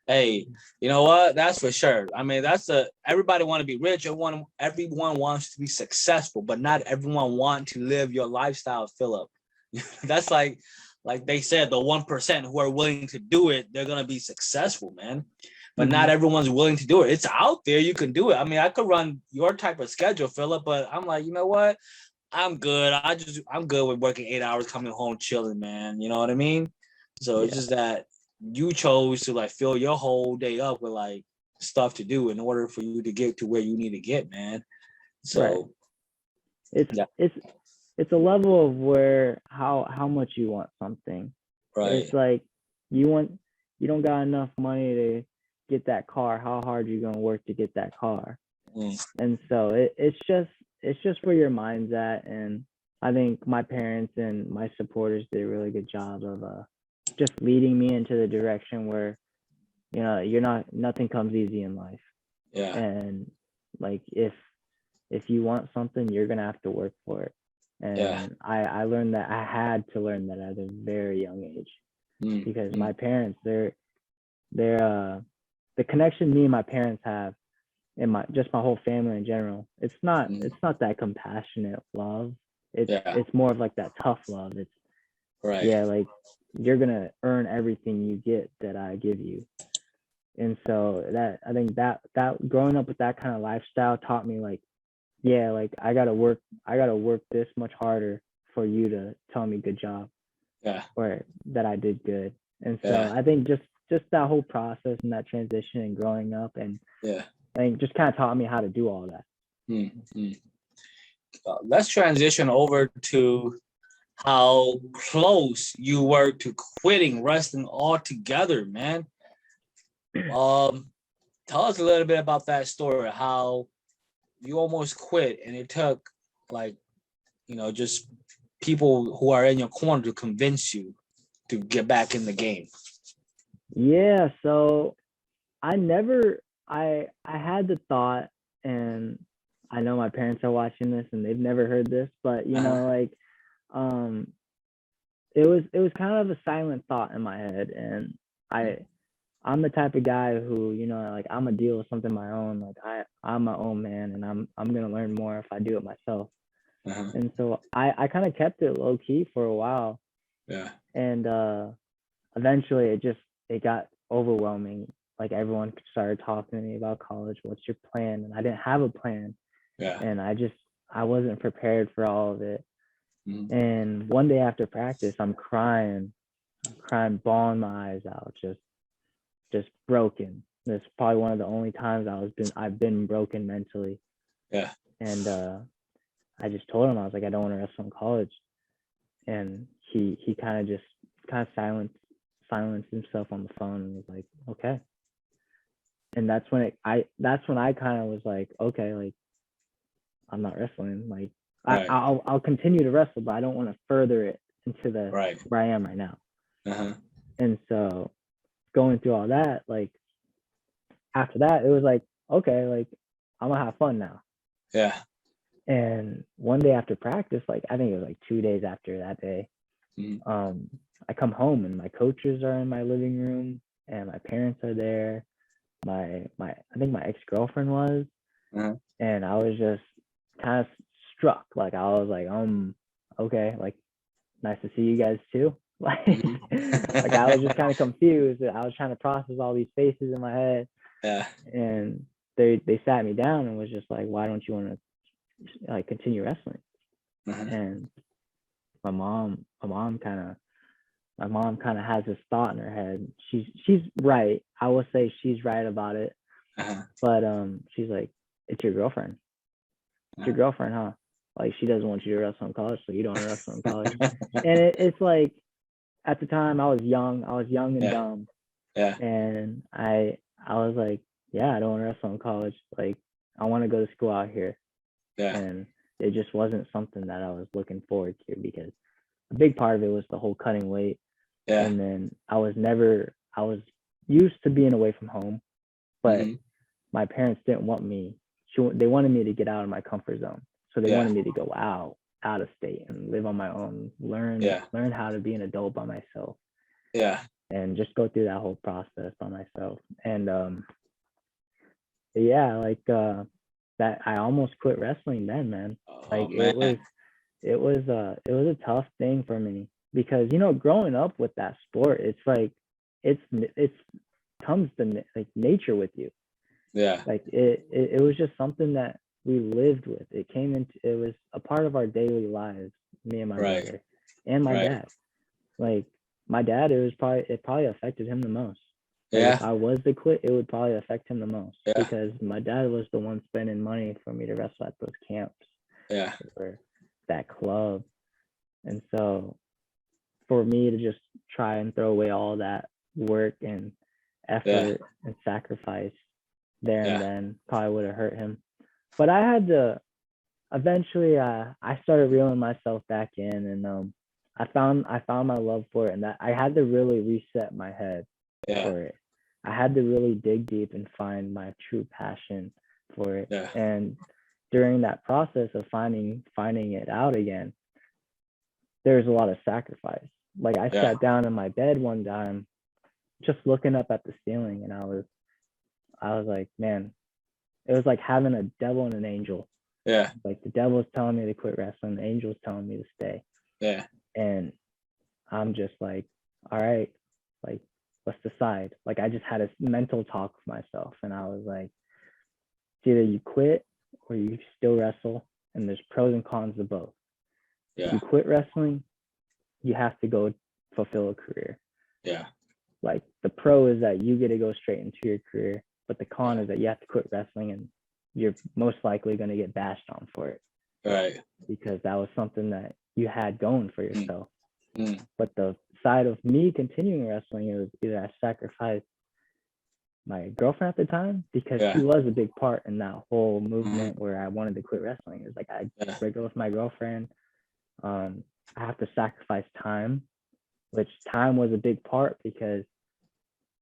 Hey, you know what? That's for sure. I mean, everybody want to be rich. Everyone wants to be successful, but not everyone wants to live your lifestyle, Phillip. That's like they said, the 1% who are willing to do it, they're gonna be successful, man. but not everyone's willing to do it. It's out there. You can do it. I mean, I could run your type of schedule, Phillip, but I'm like, you know what? I'm good. I'm good with working 8 hours, coming home, chilling, man. You know what I mean? So it's just that you chose to like fill your whole day up with like stuff to do in order for you to get to where you need to get, man. So it's a level of where how much you want something. Right. It's like you don't got enough money to get that car. How hard are you gonna work to get that car? And so it's just where your mind's at. And I think my parents and my supporters did a really good job of just leading me into the direction where, you know, nothing comes easy in life. Yeah. And like if you want something, you're gonna have to work for it. And I learned that. I had to learn that at a very young age, because my parents, they're the connection me and my parents have, and my whole family in general, it's not that compassionate love. It's more of like that tough love. It's like you're gonna earn everything you get that I give you. And so that, I think that growing up with that kind of lifestyle taught me like, like I gotta work this much harder for you to tell me good job. Or that I did good. And so I think just that whole process and that transition and growing up, and I think just kind of taught me how to do all that. Let's transition over to how close you were to quitting wrestling altogether, man. Tell us a little bit about that story, how you almost quit and it took like, you know, just people who are in your corner to convince you to get back in the game. Yeah, so I had the thought, and I know my parents are watching this and they've never heard this, but you know, like it was kind of a silent thought in my head. And I'm the type of guy who, you know, like I'm gonna deal with something my own. Like I'm my own man, and I'm gonna learn more if I do it myself. And so I kind of kept it low key for a while. And eventually it got overwhelming. Like everyone started talking to me about college. What's your plan? And I didn't have a plan. And I wasn't prepared for all of it. And one day after practice, I'm crying, bawling my eyes out, just broken. It's probably one of the only times I've been broken mentally. And I just told him, I was like, I don't want to wrestle in college. And he kind of silenced himself on the phone and was like, okay. And that's when I kind of was like, okay, like I'm not wrestling. Like I'll continue to wrestle, but I don't want to further it into the where I am right now. And so going through all that, like after that, it was like, okay, like I'm gonna have fun now. And one day after practice, like I think it was like 2 days after that day, I come home and my coaches are in my living room and my parents are there. I think my ex-girlfriend was, and I was just kind of struck. Like I was like, okay, like nice to see you guys too. Like, like I was just kind of confused. I was trying to process all these faces in my head. And they sat me down and was just like, why don't you want to like continue wrestling? And my mom kind of has this thought in her head. She's right. I will say she's right about it. But she's like, it's your girlfriend. It's your girlfriend, huh? Like she doesn't want you to wrestle in college, so you don't want to wrestle in college. And it's like, at the time I was young and dumb. And I was like, I don't want to wrestle in college. Like I want to go to school out here. And it just wasn't something that I was looking forward to, because a big part of it was the whole cutting weight. And then I was used to being away from home, but my parents didn't want me. They wanted me to get out of my comfort zone. So they wanted me to go out of state and live on my own, learn how to be an adult by myself. And just go through that whole process by myself. And that I almost quit wrestling then, man. It was a tough thing for me, because, you know, growing up with that sport, it's like, it's becomes like nature with you. Yeah. Like it was just something that we lived with. It was a part of our daily lives, me and my brother and my dad. Like my dad, it probably affected him the most. Like if I was to quit, it would probably affect him the most because my dad was the one spending money for me to wrestle at those camps. Yeah. Or that club. And so for me to just try and throw away all that work and effort and sacrifice there and then probably would have hurt him. But I had to eventually I started reeling myself back in, and I found my love for it, and that I had to really reset my head for it. I had to really dig deep and find my true passion for it. And during that process of finding it out again, there's a lot of sacrifice. Like I sat down in my bed one time just looking up at the ceiling, and I was like, man, it was like having a devil and an angel. Yeah. Like the devil's telling me to quit wrestling, the angel's telling me to stay. Yeah. And I'm just like, all right, like let's decide. Like I just had a mental talk with myself, and I was like, it's either you quit or you still wrestle, and there's pros and cons to both. If you quit wrestling, you have to go fulfill a career. Yeah. Like the pro is that you get to go straight into your career, but the con is that you have to quit wrestling, and you're most likely going to get bashed on for it. Right. Because that was something that you had going for yourself. But the side of me continuing wrestling, it was either I sacrificed my girlfriend at the time, because she was a big part in that whole movement where I wanted to quit wrestling. It was like I break up with my girlfriend. I have to sacrifice time, which time was a big part because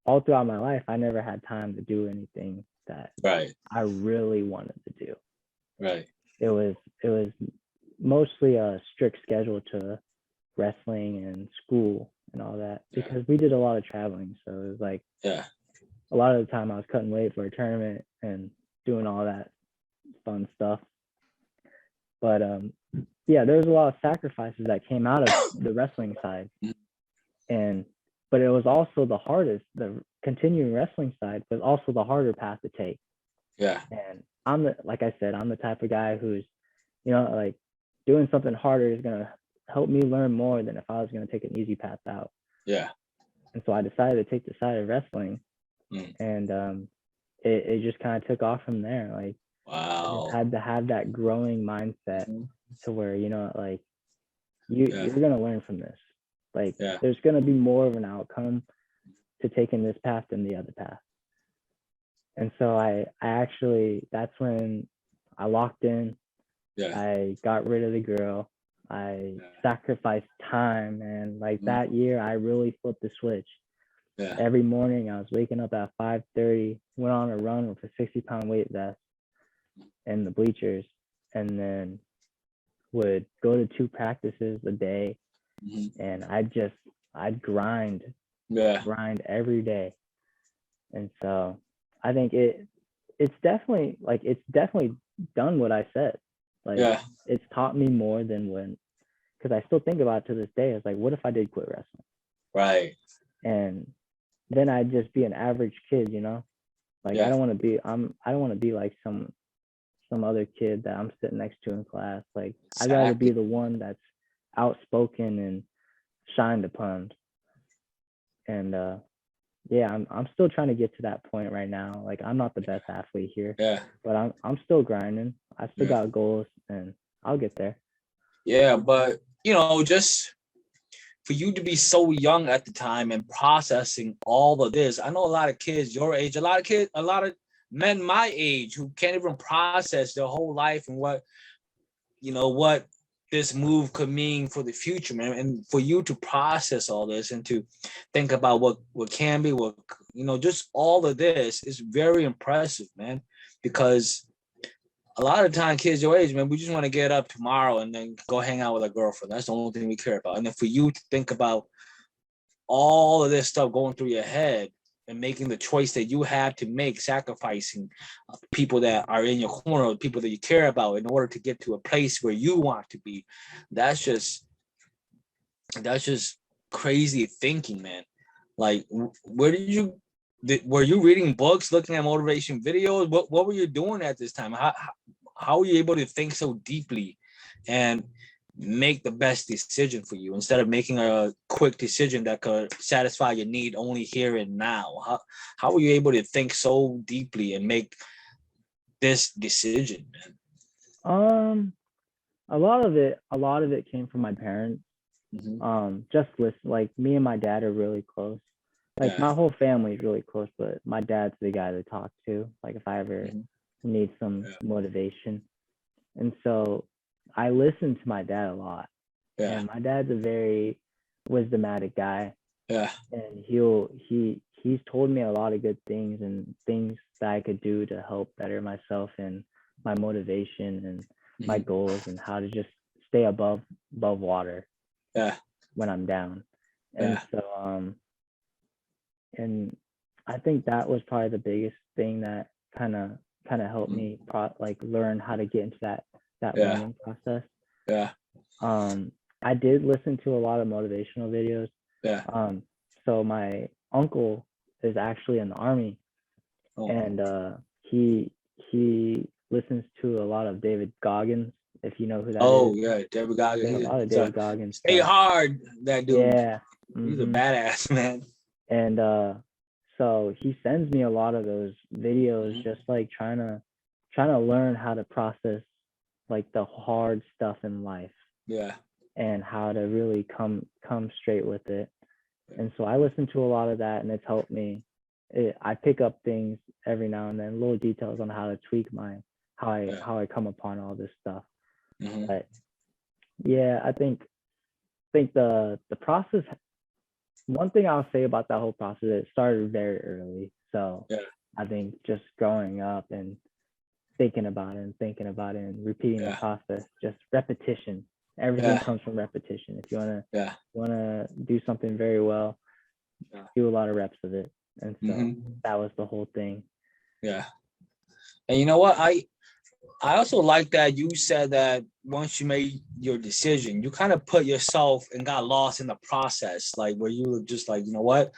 all throughout my life, I never had time to do anything that I really wanted to do. Right. It was mostly a strict schedule to wrestling and school and all that, because we did a lot of traveling. So it was like a lot of the time I was cutting weight for a tournament and doing all that fun stuff. But there was a lot of sacrifices that came out of the wrestling side. But it was also the hardest. The continuing wrestling side was also the harder path to take. Yeah. And like I said, I'm the type of guy who's, like doing something harder is gonna help me learn more than if I was gonna take an easy path out. Yeah. And so I decided to take the side of wrestling, and it just kind of took off from there. Like, I just had to have that growing mindset to where like you're gonna learn from this. Like, there's gonna be more of an outcome to taking this path than the other path. And so I actually, that's when I locked in. I got rid of the girl. I sacrificed time, and like that year, I really flipped the switch. Every morning, I was waking up at 5:30, went on a run with a 60-pound weight vest in the bleachers, and then would go to 2 practices a day, and I'd grind every day. And so I think it's definitely done what I said. Like, it's taught me more than because I still think about it to this day. It's like, what if I did quit wrestling? Right. And then I'd just be an average kid, Like, I don't want to be like some other kid that I'm sitting next to in class. Like, I'd rather be the one that's outspoken and shined upon. And I'm still trying to get to that point right now. Like, I'm not the best athlete here, but I'm still grinding. I still got goals, and I'll get there. Yeah, but just for you to be so young at the time and processing all of this, I know a lot of kids your age, a lot of men my age who can't even process their whole life and what this move could mean for the future, man. And for you to process all this and to think about what can be, just all of this is very impressive, man. Because a lot of the time, kids your age, man, we just want to get up tomorrow and then go hang out with a girlfriend. That's the only thing we care about. And then for you to think about all of this stuff going through your head and making the choice that you had to make, sacrificing people that are in your corner, people that you care about, in order to get to a place where you want to be. That's just crazy thinking, man. Like, where did you were you reading books, looking at motivation videos? What were you doing at this time? How were you able to think so deeply and make the best decision for you instead of making a quick decision that could satisfy your need only here and now? How were you able to think so deeply and make this decision, man? A lot of it came from my parents. Just listen, like me and my dad are really close. Like my whole family is really close, but my dad's the guy to talk to. Like if I ever need some motivation. And so I listen to my dad a lot. And my dad's a very wisdomatic guy. And he's told me a lot of good things and things that I could do to help better myself and my motivation and my goals and how to just stay above water when I'm down. And so and I think that was probably the biggest thing that kind of helped me like learn how to get into that learning process. I did listen to a lot of motivational videos. So my uncle is actually in the army, and he listens to a lot of David Goggins, if you know who that is. David Goggins. A lot of David Goggins. Stay hard, that dude. He's a badass, man. And so he sends me a lot of those videos, just like trying to learn how to process like the hard stuff in life. And how to really come straight with it. And so I listen to a lot of that, and it's helped me. I pick up things every now and then, little details on how to tweak how I come upon all this stuff. But yeah, I think the process. One thing I'll say about that whole process, it started very early. So I think just growing up and thinking about it and repeating the process, just repetition. Everything comes from repetition. If you wanna do something very well, do a lot of reps of it. And so that was the whole thing. And you know what? I also like that you said that once you made your decision, you kind of put yourself and got lost in the process, like where you were just like, you know what?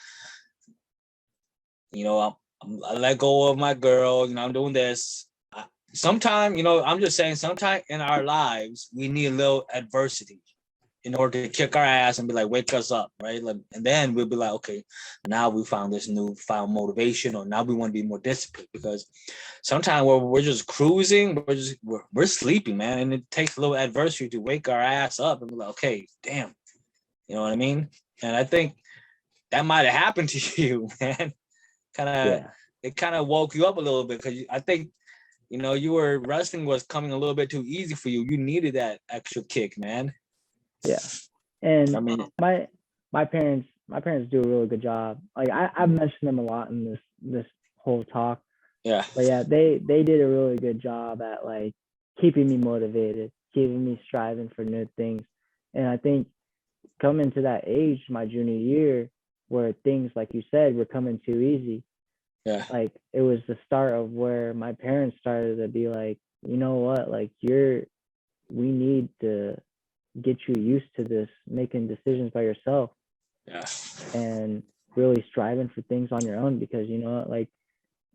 I let go of my girl. I'm doing this. Sometimes, I'm just saying, sometimes in our lives, we need a little adversity in order to kick our ass and be like, wake us up, right? And then we'll be like, okay, now we found this newfound motivation, or now we want to be more disciplined. Because sometimes we're just cruising, we're sleeping, man, and it takes a little adversity to wake our ass up and be like, okay, damn, you know what I mean? And I think that might have happened to you, man. It kind of woke you up a little bit, because I think, wrestling was coming a little bit too easy for you. You needed that extra kick, man. And I mean, my parents do a really good job. Like I've mentioned them a lot in this whole talk. But they did a really good job at like keeping me motivated, keeping me striving for new things. And I think coming to that age, my junior year, where things, like you said, were coming too easy. Like it was the start of where my parents started to be like, you know what, like we need to get you used to this, making decisions by yourself. And really striving for things on your own, because like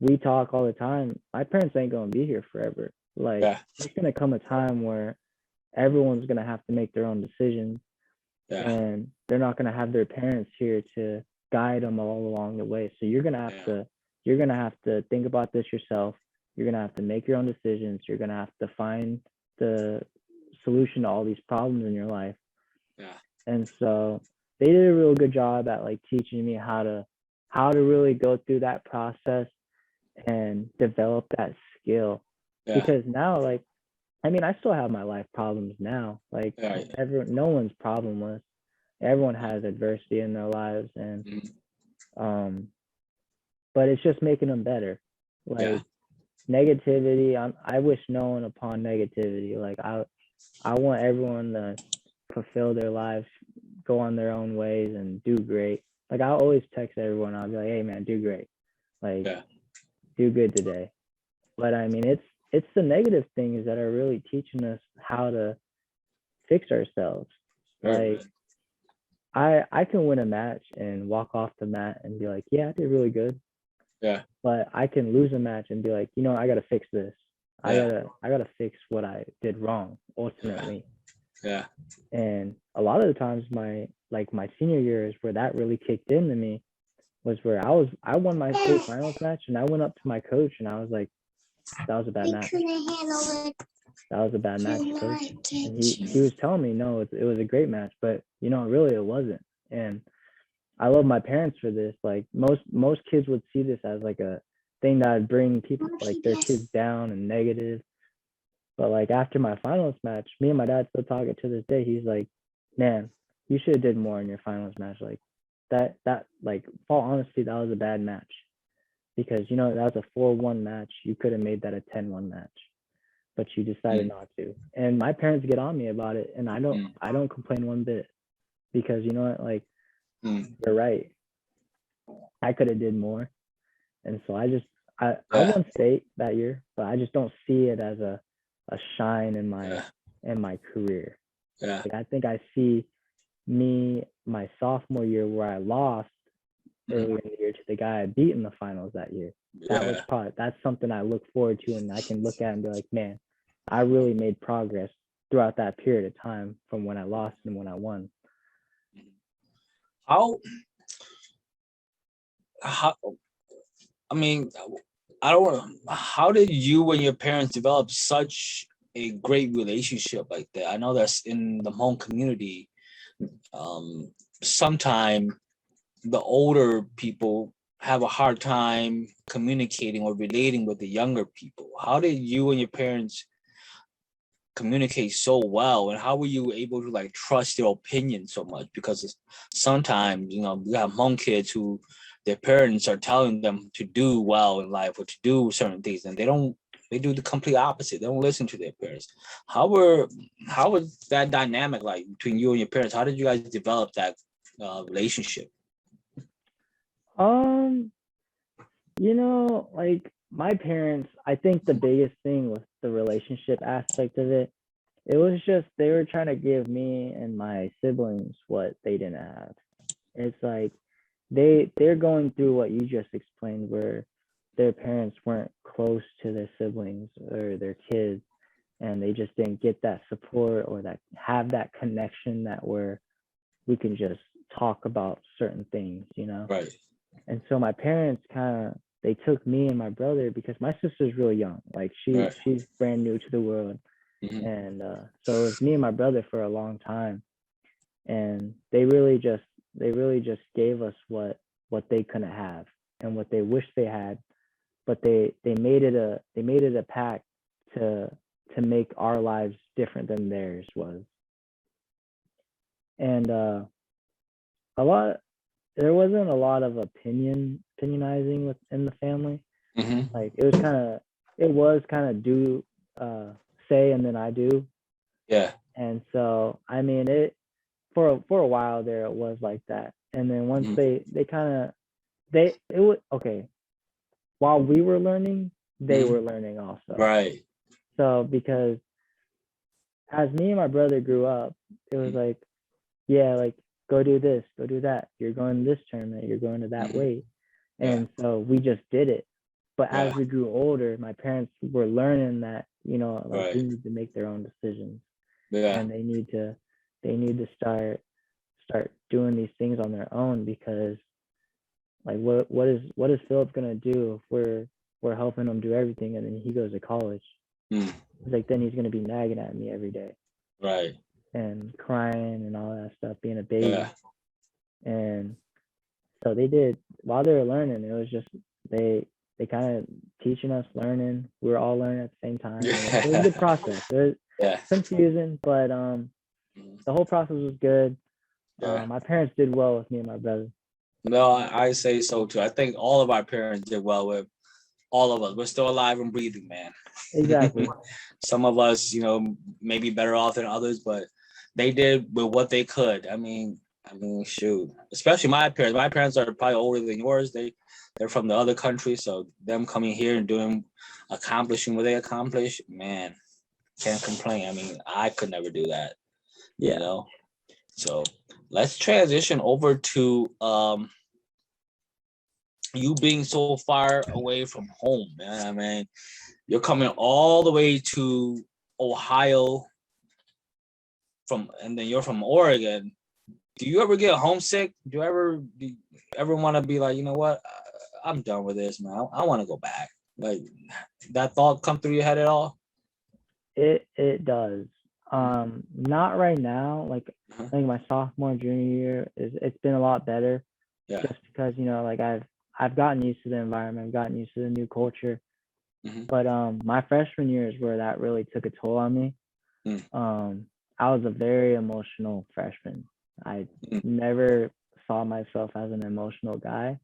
we talk all the time, my parents ain't gonna be here forever. Like there's gonna come a time where everyone's gonna have to make their own decisions. And they're not gonna have their parents here to guide them all along the way. So you're gonna have to think about this yourself. You're gonna have to make your own decisions. You're gonna have to find the solution to all these problems in your life. And so they did a real good job at like teaching me how to really go through that process and develop that skill. Because now, like, I mean, I still have my life problems now. Like no one's problemless. Everyone has adversity in their lives, and but it's just making them better. Like negativity, I wish no one upon negativity. Like I want everyone to fulfill their lives, go on their own ways, and do great. Like I'll always text everyone. I'll be like, hey man, do great. Like do good today. But I mean, it's the negative things that are really teaching us how to fix ourselves. Like I can win a match and walk off the mat and be like, yeah, I did really good. Yeah. But I can lose a match and be like, you know, I gotta fix this. Yeah. I gotta fix what I did wrong ultimately. Yeah. And a lot of the times my senior year is where that really kicked into me, was where I won my state finals match and I went up to my coach and I was like, that was a bad match. That was a bad match, coach. And he was telling me, no, it was a great match, but you know, really it wasn't. And I love my parents for this. Like most kids would see this as like a thing that would bring people, like their kids down and negative. But like after my finals match, me and my dad still talk it to this day. He's like, man, you should have did more in your finals match. Like that like, for all honesty, that was a bad match. Because you know that was a 4-1 match. You could have made that a 10-1 match, but you decided not to. And my parents get on me about it, and I don't complain one bit, because you know what, like, you're right. I could have did more. And so I won state that year, but I just don't see it as a shine in my career. Yeah. Like I think I see me my sophomore year where I lost earlier in the year to the guy I beat in the finals that year. That's something I look forward to, and I can look at and be like, man, I really made progress throughout that period of time from when I lost and when I won. How I mean, I don't want. How did you and your parents develop such a great relationship like that? I know that's in the Hmong community. Sometimes the older people have a hard time communicating or relating with the younger people. How did you and your parents communicate so well, and how were you able to like trust their opinion so much? Because sometimes, you know, we have Hmong kids who their parents are telling them to do well in life or to do certain things, and they do the complete opposite. They don't listen to their parents. How was that dynamic like between you and your parents? How did you guys develop that relationship? You know, like my parents, I think the biggest thing with the relationship aspect of it, it was just they were trying to give me and my siblings what they didn't have. It's like they're going through what you just explained, where their parents weren't close to their siblings or their kids, and they just didn't get that support or that have that connection that where we can just talk about certain things, you know. Right. And so my parents they took me and my brother, because my sister's really young, like she's brand new to the world. And so it was me and my brother for a long time, and they really just gave us what they couldn't have and what they wished they had, but they made it a pact to make our lives different than theirs was. And there wasn't a lot of opinionizing within the family. Like it was kind of do say and then I do. Yeah. And so I mean it for a while there, it was like that. And then once it was okay. While we were learning, they were learning also. Right. So because as me and my brother grew up, it was like, yeah, like go do this, go do that. You're going to this tournament, you're going to that weight. And so we just did it. But as we grew older, my parents were learning that, you know, like they need to make their own decisions. And they need to start doing these things on their own, because like what is Philip gonna do if we're helping him do everything and then he goes to college? It's like then he's gonna be nagging at me every day. Right. And crying and all that stuff, being a baby. And so they did, while they were learning, it was just they kind of teaching us, learning. We were all learning at the same time. It was a good process. It was confusing, but the whole process was good. My parents did well with me and my brother. No, I say so too. I think all of our parents did well with all of us. We're still alive and breathing, man. Exactly. Some of us, you know, maybe better off than others, but they did with what they could. I mean, shoot. Especially my parents. My parents are probably older than yours. They're from the other country, so them coming here and accomplishing what they accomplished, man, can't complain. I mean, I could never do that. You know. So let's transition over to you being so far away from home, man. I mean, you're coming all the way to Ohio and then you're from Oregon. Do you ever get homesick? Do you ever want to be like, you know what? I'm done with this, man. I want to go back. Like that thought come through your head at all? It does. Not right now. Like I think my sophomore junior year it's been a lot better. Yeah. Just because like I've gotten used to the environment, I've gotten used to the new culture. But my freshman year is where that really took a toll on me. I was a very emotional freshman. I never saw myself as an emotional guy.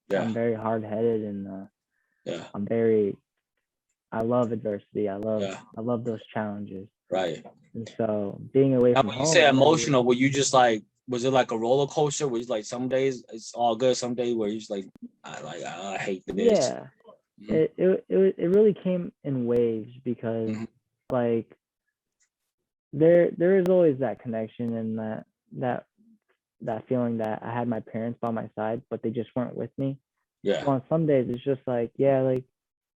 Yeah. I'm very hard-headed and I love adversity. I love those challenges. Right. And so being away from home. When you say emotional, were you just like, was it like a roller coaster? Where you like some days it's all good, some days where you're just like, I hate this. Yeah. It really came in waves because like there is always that connection and that feeling that I had my parents by my side, but they just weren't with me. Yeah. So on some days it's just like, like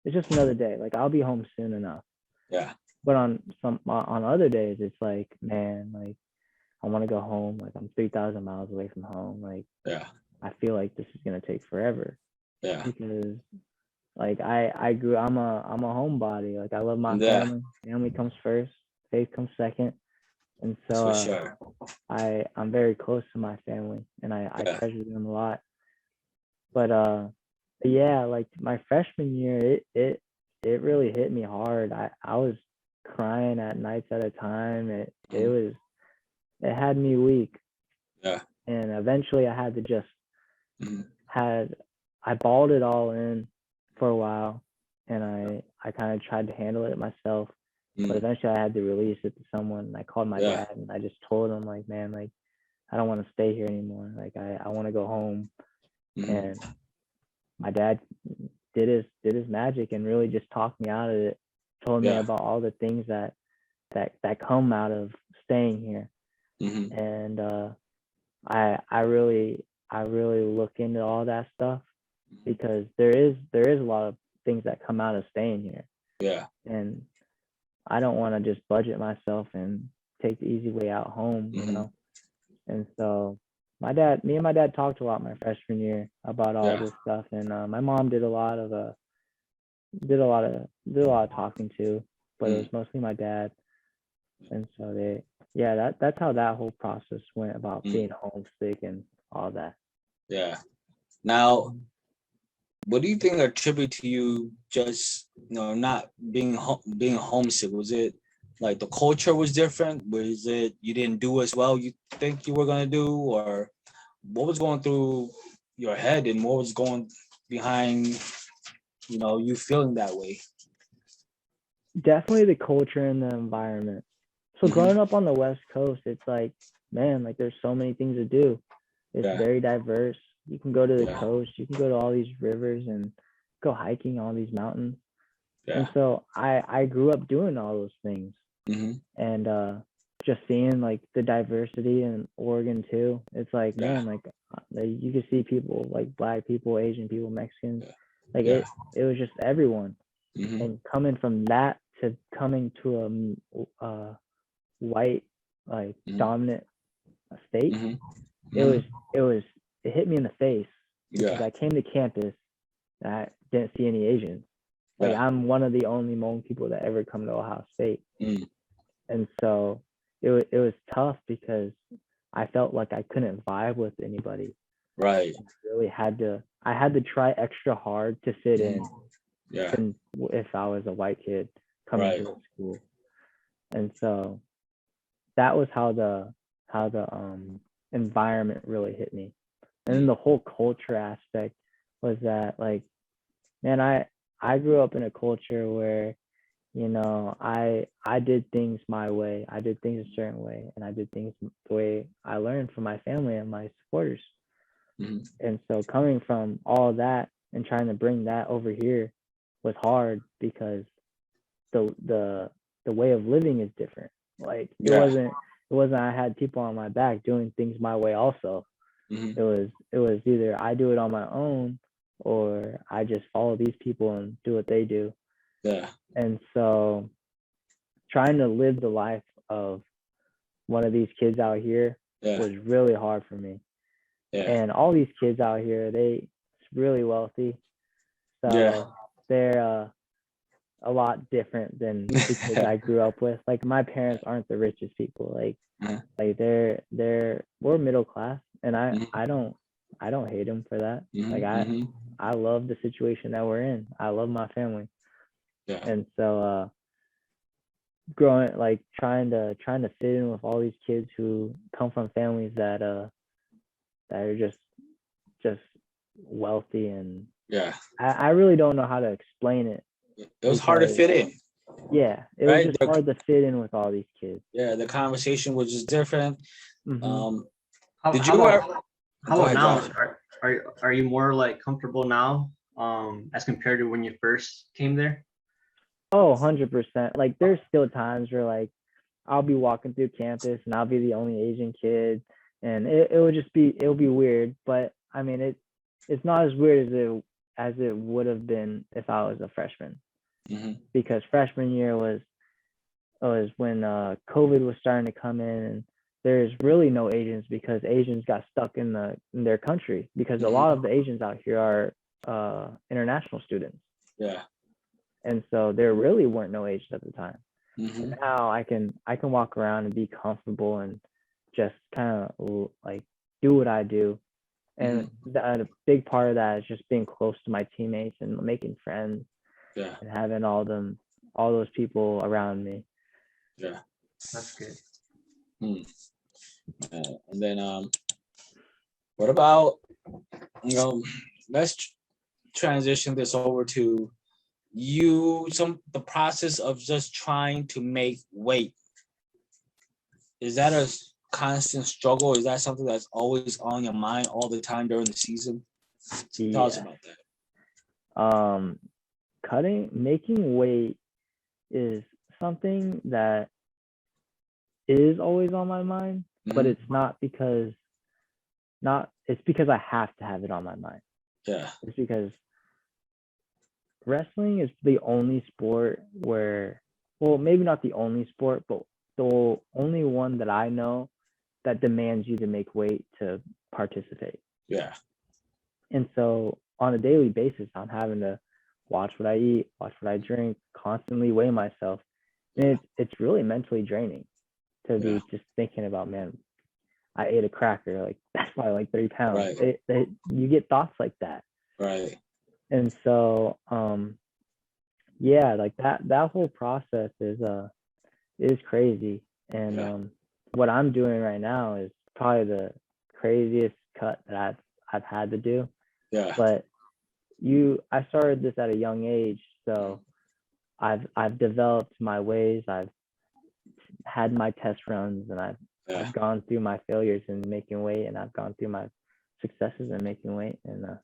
it's just another day. Like I'll be home soon enough. Yeah. But on other days it's like, man, like I want to go home. Like I'm 3,000 miles away from home. Like I feel like this is gonna take forever. Yeah. Because like I'm a homebody. Like I love my family. Family comes first. Faith comes second. And so I'm very close to my family and I treasure them a lot. But like my freshman year, it really hit me hard. I was crying at nights at a time. It had me weak. Yeah. And eventually I had to just I balled it all in for a while and I kind of tried to handle it myself. But eventually I had to release it to someone. And I called my dad and I just told him like, man, like I don't want to stay here anymore. Like I want to go home. And my dad did his magic and really just talked me out of it. Told me about all the things that come out of staying here. And I really look into all that stuff because there is a lot of things that come out of staying here. Yeah. And I don't want to just budget myself and take the easy way out home, you know. And so me and my dad talked a lot my freshman year about all this stuff, and my mom did a lot of talking too, but it was mostly my dad. And so that's how that whole process went about being homesick and all that. Yeah. Now, what do you think attribute to you just not being homesick? Was it like the culture was different? Was it you didn't do as well you think you were gonna do, or what was going through your head and what was going behind you feeling that way? Definitely the culture and the environment. So growing up on the West Coast, it's like, man, like there's so many things to do. It's very diverse. You can go to the coast, you can go to all these rivers and go hiking on these mountains. And so I grew up doing all those things. And just seeing like the diversity in Oregon too. It's like, man, like you can see people like Black people, Asian people, Mexicans. Like it was just everyone. And coming from that to coming to a white like dominant state, it hit me in the face. Because I came to campus and I didn't see any Asians. Like I'm one of the only Hmong people that ever come to Ohio State. And so it was tough because I felt like I couldn't vibe with anybody. Right. I had to try extra hard to fit in. Than if I was a white kid coming to the school. And so that was how the environment really hit me. And then the whole culture aspect was that, like, man, I grew up in a culture where, I did things my way. I did things a certain way, and I did things the way I learned from my family and my supporters. And so coming from all that and trying to bring that over here was hard because the way of living is different. Like it wasn't I had people on my back doing things my way also. It was either I do it on my own or I just follow these people and do what they do. Yeah. And so trying to live the life of one of these kids out here was really hard for me. Yeah. And all these kids out here, they really wealthy. So they're a lot different than the kids I grew up with. Like my parents aren't the richest people. Like like we're middle class, and I don't hate them for that. Like I love the situation that we're in. I love my family. Yeah. And so growing, like trying to fit in with all these kids who come from families that are just wealthy, and I really don't know how to explain it. It was hard to fit in. Yeah, it was just hard to fit in with all these kids. Yeah, the conversation was just different. Mm-hmm. How about now? Are you more like comfortable now as compared to when you first came there? Oh, 100%. Like there's still times where like I'll be walking through campus and I'll be the only Asian kid, and it'll be weird, but I mean it's not as weird as it would have been if I was a freshman. Because freshman year was when COVID was starting to come in, and there's really no Asians because Asians got stuck in their country, because a lot of the Asians out here are international students. Yeah. And so there really weren't no Asians at the time. And now I can walk around and be comfortable and just kind of like do what I do. And a big part of that is just being close to my teammates and making friends. Yeah. And having all those people around me. Yeah. That's good. And then what about, let's transition this over to the process of just trying to make weight. Is that a constant struggle? Is that something that's always on your mind all the time during the season? Tell us about that. Making weight is something that is always on my mind, but it's not because I have to have it on my mind. Yeah. It's because wrestling is the only sport where, well, maybe not the only sport, but the only one that I know that demands you to make weight to participate. Yeah. And so on a daily basis, I'm having to watch what I eat, watch what I drink, constantly weigh myself. And it's really mentally draining to be just thinking about, man, I ate a cracker, like that's probably like 3 pounds. Right. You get thoughts like that. Right. And so, like that whole process is crazy. And what I'm doing right now is probably the craziest cut that I've had to do. Yeah. But I started this at a young age, so I've developed my ways. I've had my test runs, and I've gone through my failures in making weight, and I've gone through my successes in making weight. And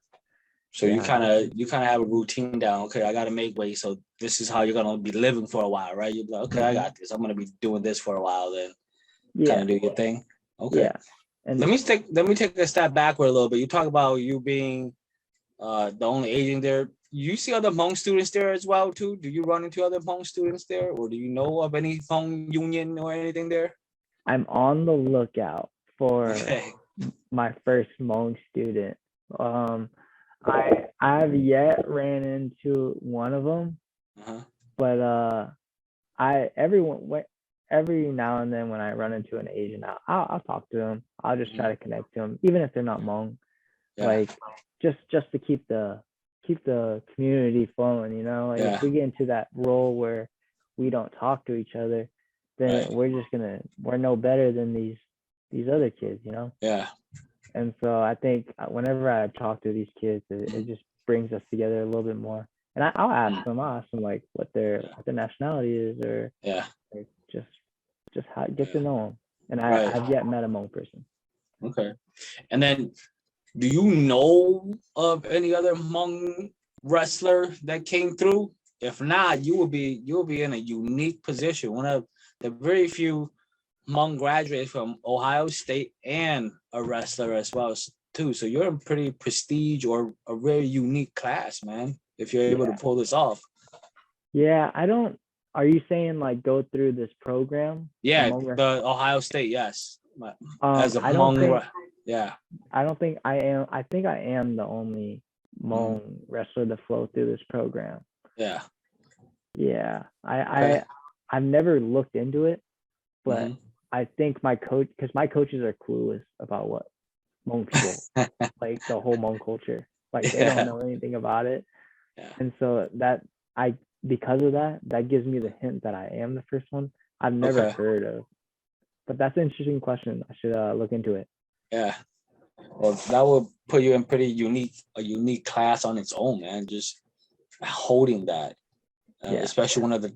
so you kind of have a routine down. Okay, I got to make weight, so this is how you're gonna be living for a while, right? You're like, okay, I got this. I'm gonna be doing this for a while, then kind of do your thing. Okay. Yeah. And let me take a step backward a little bit. You talk about you being the only Asian there. You see other Hmong students there as well too? Do you run into other Hmong students there, or do you know of any Hmong union or anything there? I'm on the lookout for my first Hmong student. I've yet ran into one of them, but every now and then when I run into an Asian, I'll talk to them. I'll just try to connect to them, even if they're not Hmong. Like just to keep the community flowing, Like if we get into that role where we don't talk to each other, then we're no better than these other kids, Yeah. And so I think whenever I talk to these kids, it just brings us together a little bit more. And I'll ask them like what their nationality is, or just how get to know them. And I've yet met a Hmong person. Okay. And then, do you know of any other Hmong wrestler that came through? If not, you'll be in a unique position. One of the very few Hmong graduates from Ohio State and a wrestler as well. too. So you're in pretty prestige or a very unique class, man. If you're able to pull this off. Yeah, I don't. Are you saying like go through this program? Yeah, Hmong the Ohio State, yes. As a Hmong, yeah. I don't think I am. I think I am the only Hmong wrestler to flow through this program. Yeah. Yeah, I've never looked into it, but I think my coach, because my coaches are clueless about what Hmong people like the whole Hmong culture. Like they don't know anything about it, and so because of that, that gives me the hint that I am the first one. I've never heard of, but that's an interesting question. I should look into it. Yeah. Well, that will put you in a unique class on its own, man. Just holding that, especially one of the,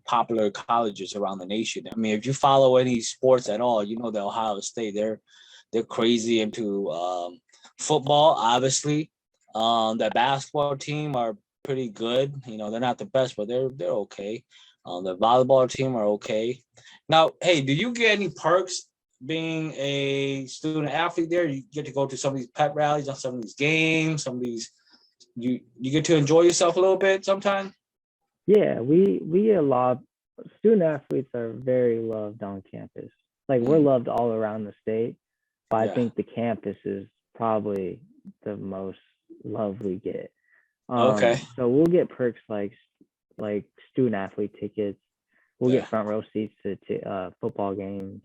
popular colleges around the nation. I mean, if you follow any sports at all, you know that Ohio State, they're crazy into football, obviously. The basketball team are pretty good. They're not the best, but they're okay. The volleyball team are okay. Now, hey, do you get any perks being a student athlete there? You get to go to some of these pep rallies on some of these games, some of these, you get to enjoy yourself a little bit sometimes? Yeah, we get a lot. Student athletes are very loved on campus. Like we're loved all around the state, but I think the campus is probably the most love we get. So we'll get perks like student athlete tickets. We'll get front row seats to football games.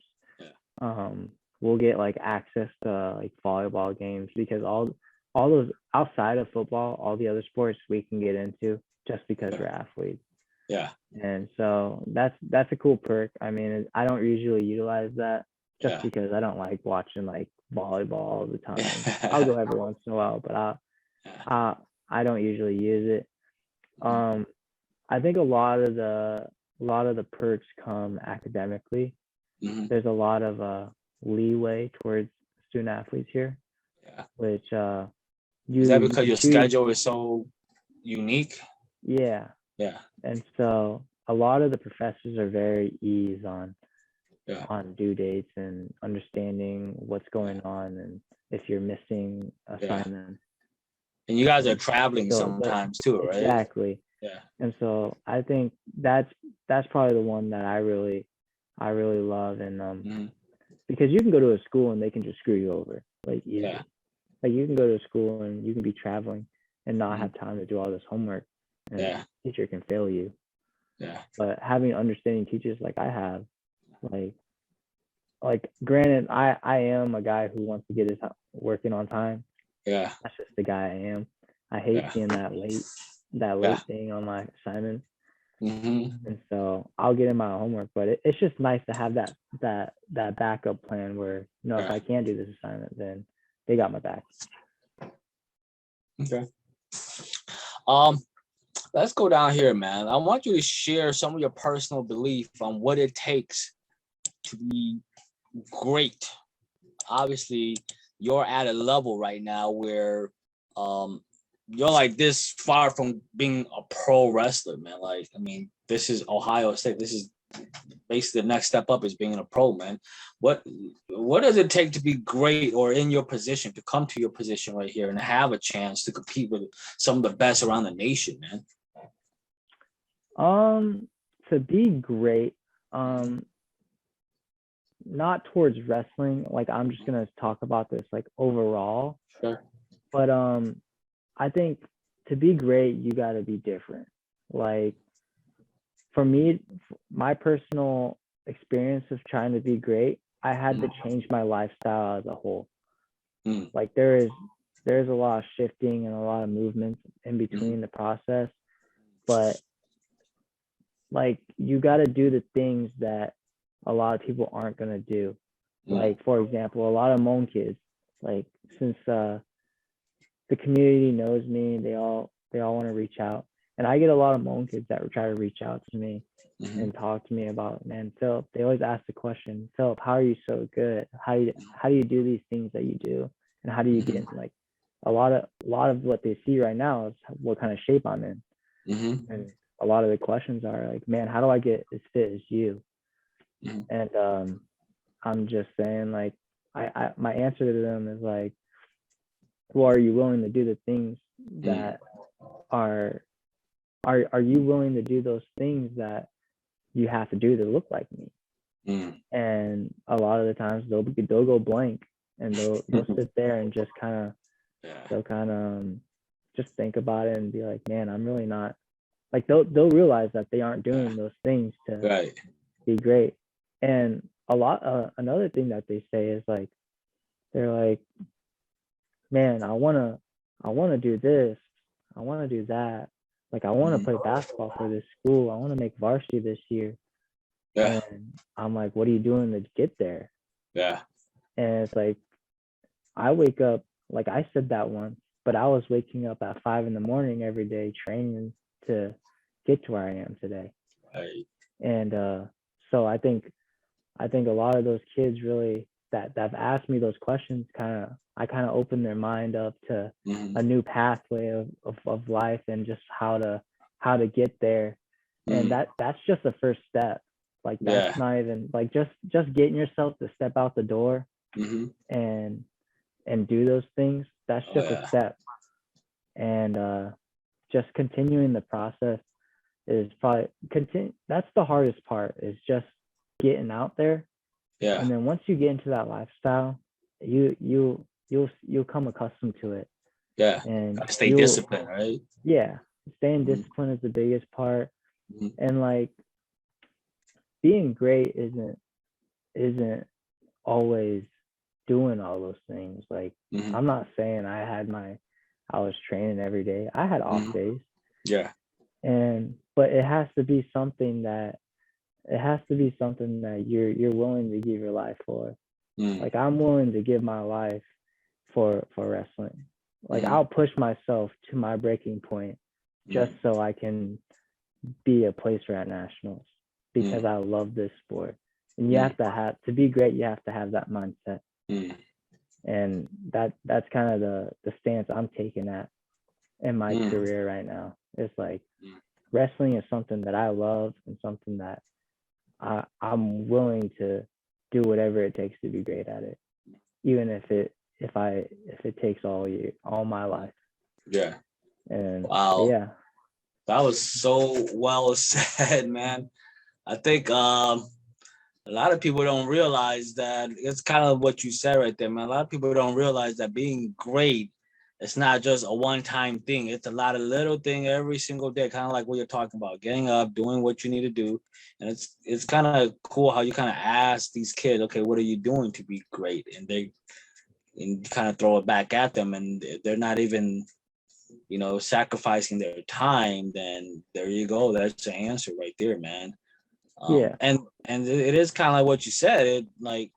We'll get like access to like volleyball games, because all those outside of football, all the other sports we can get into just because we're athletes. Yeah. And so that's a cool perk. I mean, I don't usually utilize that just because I don't like watching like volleyball all the time. I'll go every once in a while, but I don't usually use it. I think a lot of the perks come academically. There's a lot of leeway towards student athletes here. Yeah. Which is that because your schedule is so unique? Yeah. Yeah. And so a lot of the professors are very easy on due dates and understanding what's going on and if you're missing assignments. And you guys are traveling sometimes too, right? Exactly. Yeah. And so I think that's probably the one that I really love, and because you can go to a school and they can just screw you over like easily. Yeah. Like you can go to a school and you can be traveling and not have time to do all this homework, and the teacher can fail you. Yeah. But having understanding teachers like I have, like granted, I am a guy who wants to get his working on time. Yeah. That's just the guy I am. I hate seeing that late thing on my assignment. And so I'll get in my homework, but it's just nice to have that backup plan where, if I can't do this assignment, then they got my back. Okay. Let's go down here, man. I want you to share some of your personal belief on what it takes to be great. Obviously, you're at a level right now where you're like this far from being a pro wrestler, man. Like, I mean, this is Ohio State. This is basically the next step up is being a pro, man. What does it take to be great or in your position, to come to your position right here and have a chance to compete with some of the best around the nation, man? To be great, not towards wrestling. Like, I'm just gonna talk about this like overall. Sure. But I think to be great, you got to be different. Like, for me, my personal experience of trying to be great, I had to change my lifestyle as a whole. Like, there's a lot of shifting and a lot of movements in between the process, but like, you got to do the things that a lot of people aren't going to do. Like, for example, a lot of Hmong kids, like, since the community knows me, they all want to reach out. And I get a lot of Hmong kids that try to reach out to me and talk to me about, man, Phillip, they always ask the question, Phillip, how are you so good? How do you do these things that you do? And how do you get into, like, a lot of what they see right now is what kind of shape I'm in. And a lot of the questions are like, man, how do I get as fit as you? And I'm just saying, like, my answer to them is like, well, are you willing to do the things that are you willing to do those things that you have to do to look like me? And a lot of the times they'll go blank, and they'll sit there and just kind of just think about it and be like, man, I'm really not, like, they'll realize that they aren't doing those things to be great. And another thing that they say is like, they're like, man, I wanna do this, I wanna do that, like I wanna play basketball for this school, I wanna make varsity this year. And I'm like, what are you doing to get there? And it's like, I wake up, like I said that once, but I was waking up at 5 a.m. every day training to get to where I am today. And so I think a lot of those kids really that have asked me those questions I kind of opened their mind up to a new pathway of life, and just how to get there. And that's just the first step. Like that's not even like just getting yourself to step out the door and do those things. That's just a step. And just continuing the process is probably that's the hardest part, is just getting out there. And then once you get into that lifestyle, you'll come accustomed to it. And stay disciplined, right? Staying disciplined is the biggest part. And like, being great isn't always doing all those things. Like I'm not saying I was training every day. I had off days. But it has to be something that you're willing to give your life for. Like I'm willing to give my life for wrestling. Like I'll push myself to my breaking point just so I can be a placer at nationals, because I love this sport. And you have to be great, you have to have that mindset. And that's kind of the stance I'm taking at in my career right now. It's like wrestling is something that I love, and something that I'm willing to do whatever it takes to be great at it, even if it takes all my life. And wow, that was so well said, man. I think a lot of people don't realize that. It's kind of what you said right there, man. A lot of people don't realize that being great, it's not just a one-time thing. It's a lot of little things every single day, kind of like what you're talking about, getting up, doing what you need to do. And it's kind of cool how you kind of ask these kids, okay, what are you doing to be great? And they kind of throw it back at them, and they're not even, sacrificing their time. Then there you go. That's the answer right there, man. And it is kind of like what you said. It like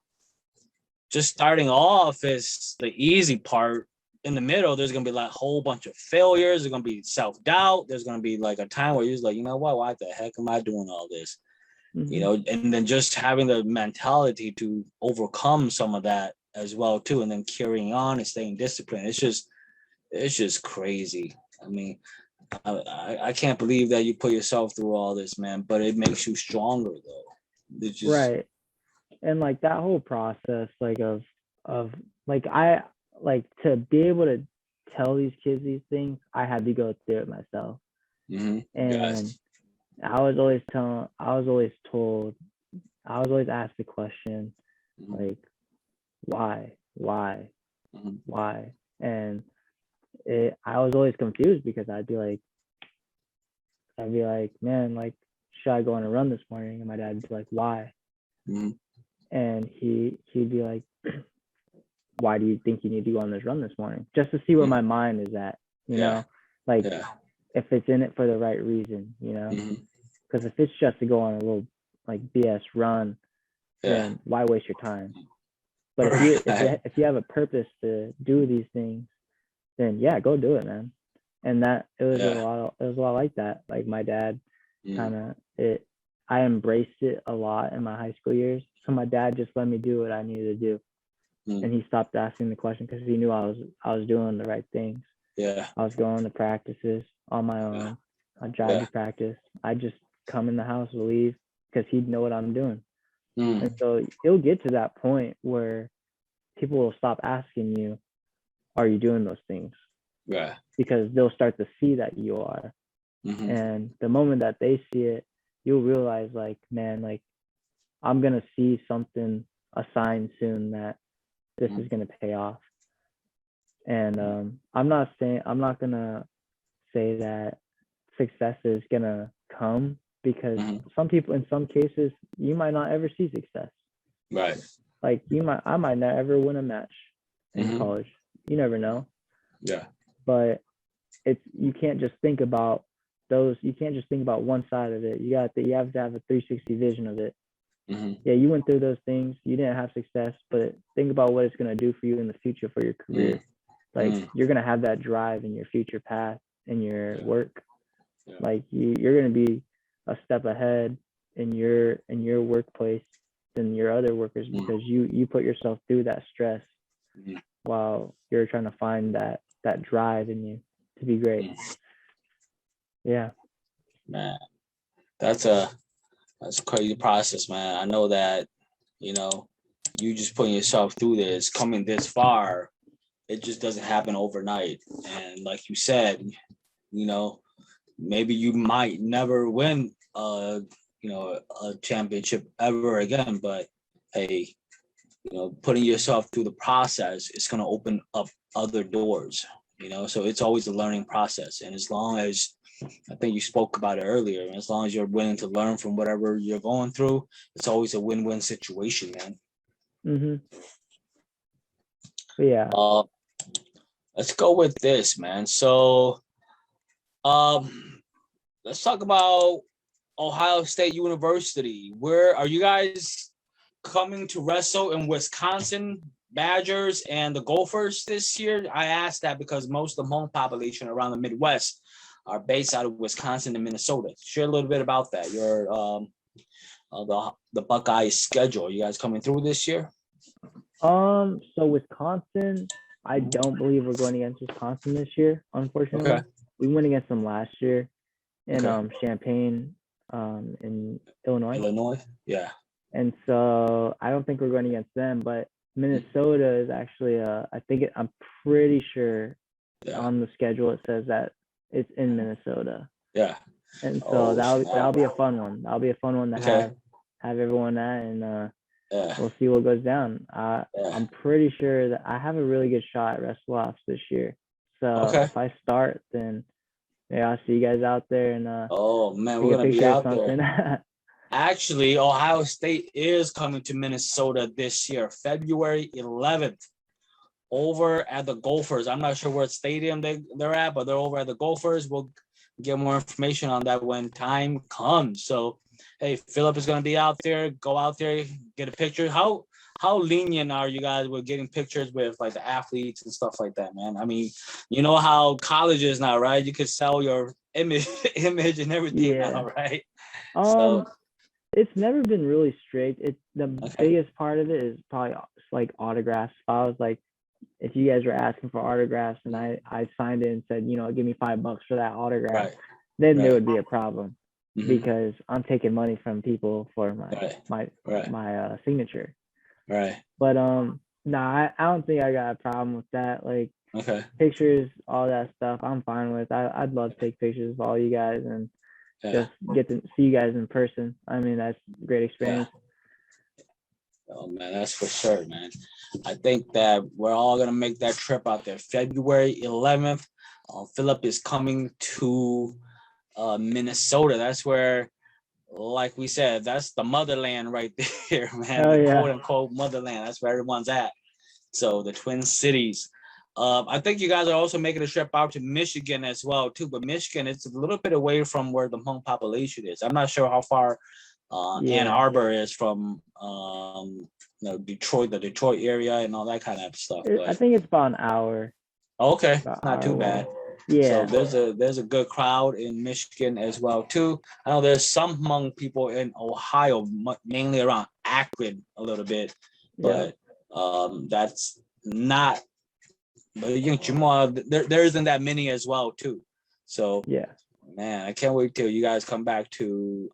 just starting off is the easy part. In the middle, there's gonna be like a whole bunch of failures. There's gonna be self-doubt. There's gonna be like a time where you're just like, you know what? Why the heck am I doing all this? And then just having the mentality to overcome some of that as well too, and then carrying on and staying disciplined. It's just crazy. I mean, I can't believe that you put yourself through all this, man. But it makes you stronger, though. Right. And like that whole process, like of like I like to be able to tell these kids these things, I had to go through it myself. And I was always asked the question, like, why? And I was always confused, because I'd be like, man, like, should I go on a run this morning? And my dad would be like, why? And he'd be like, why do you think you need to go on this run this morning? Just to see where my mind is at, you know, like if it's in it for the right reason, because if it's just to go on a little like BS run, then why waste your time? But if you have a purpose to do these things, then go do it, man. And that it was a lot like that. Like my dad I embraced it a lot in my high school years. So my dad just let me do what I needed to do. And he stopped asking the question, because he knew I was doing the right things. I was going to practices on my own. I'd drive to practice. I'd just come in the house and leave, because he'd know what I'm doing. And so it'll get to that point where people will stop asking you, are you doing those things? Right. Because they'll start to see that you are. Mm-hmm. And the moment that they see it, you'll realize, like, man, like, I'm going to see something, a sign soon that this is going to pay off. And I'm not going to say that success is going to come, because some people, in some cases, you might not ever see success. Right. Like I might not ever win a match in college. You never know. Yeah. But you can't just think about those. You can't just think about one side of it. You have to have a 360 vision of it. Mm-hmm. Yeah, you went through those things. You didn't have success, but think about what it's going to do for you in the future for your career. Like you're going to have that drive in your future path in your work. Yeah. Like you're going to be a step ahead in your workplace than your other workers, because you put yourself through that stress while you're trying to find that drive in you to be great. Yeah. Man, that's a crazy process, man. I know that, you just putting yourself through this, coming this far, it just doesn't happen overnight. And like you said, maybe you might never win a championship ever again, but hey, putting yourself through the process is going to open up other doors, so it's always a learning process. And as long as, I think you spoke about it earlier, as long as you're willing to learn from whatever you're going through, it's always a win-win situation, man. Yeah. Let's go with this, man. So let's talk about Ohio State University. Where are you guys coming to wrestle in Wisconsin Badgers and the Gophers this year? I asked that because most of the Hmong population around the Midwest are based out of Wisconsin and Minnesota. Share a little bit about that. Your the Buckeye schedule. You guys coming through this year? So Wisconsin, I don't believe we're going against Wisconsin this year, unfortunately. Okay. We went against them last year in Champaign, in Illinois. Illinois, yeah. And so I don't think we're going against them, but Minnesota is actually I'm pretty sure on the schedule it says that it's in Minnesota. Yeah. And so that'll be a fun one. That'll be a fun one to have everyone at, and we'll see what goes down. I'm pretty sure that I have a really good shot at wrestle-offs this year. So if I start, then I'll see you guys out there, and we're gonna be out there. Actually, Ohio State is coming to Minnesota this year, February 11th, over at the Gophers. I'm not sure what stadium they're at, but they're over at the Gophers. We'll get more information on that when time comes. So, hey, Phillip is going to be out there. Go out there, get a picture. How lenient are you guys with getting pictures with like the athletes and stuff like that, man? I mean, you know how college is now, right? You could sell your image and everything now, right? It's never been really strict. The biggest part of it is probably like autographs. If you guys were asking for autographs and I signed it and said, give me $5 for that autograph, then there would be a problem, because I'm taking money from people for my signature. Right. But I don't think I got a problem with that. Like pictures, all that stuff, I'm fine with. I'd love to take pictures of all you guys and just get to see you guys in person. I mean, that's a great experience. Oh man, that's for sure, man. I think that we're all gonna make that trip out there. February 11th, Phillip is coming to Minnesota. That's where, like we said, that's the motherland right there, man. Quote unquote motherland. That's where everyone's at. So the Twin Cities. I think you guys are also making a trip out to Michigan as well too. But Michigan, it's a little bit away from where the Hmong population is. I'm not sure how far Ann Arbor is from Detroit, the Detroit area, and all that kind of stuff. I think it's about an hour. Okay, not too bad. Yeah. So there's a good crowd in Michigan as well too. I know there's some Hmong people in Ohio, mainly around Akron a little bit, but that's not. But there isn't that many as well too. So man, I can't wait till you guys come back to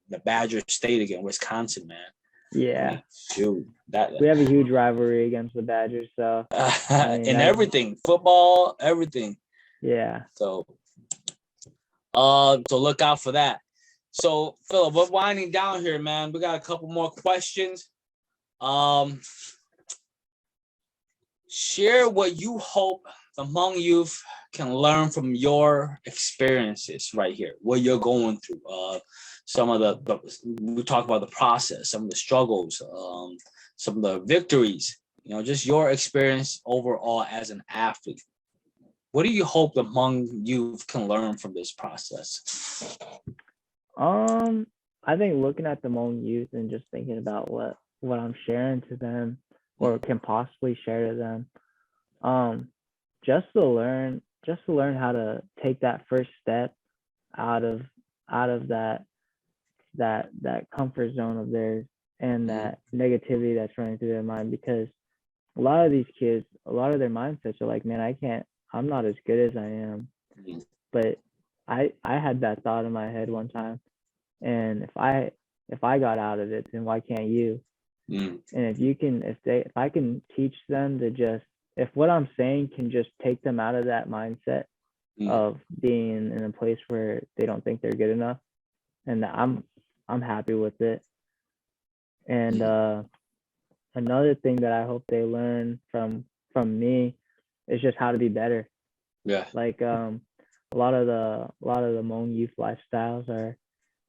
the Badger State again, Wisconsin, man. Yeah. Shoot, that We have a huge rivalry against the Badgers, so in everything, football, everything. Yeah. So look out for that. So Phillip, we're winding down here, man. We got a couple more questions. Share what you hope the Hmong youth can learn from your experiences right here, what you're going through. Some of the we talk about the process, some of the struggles, some of the victories. Just your experience overall as an athlete. What do you hope the Hmong youth can learn from this process? I think looking at the Hmong youth and just thinking about what I'm sharing to them or can possibly share to them, just to learn how to take that first step out of that comfort zone of theirs and that negativity that's running through their mind, because a lot of these kids, a lot of their mindsets are like, man, I'm not as good as I am. But I had that thought in my head one time, and if I got out of it, then why can't you? And if I can teach them to just, if what I'm saying can just take them out of that mindset of being in a place where they don't think they're good enough, and I'm happy with it. And another thing that I hope they learn from me is just how to be better. Yeah. Like a lot of the Hmong youth lifestyles are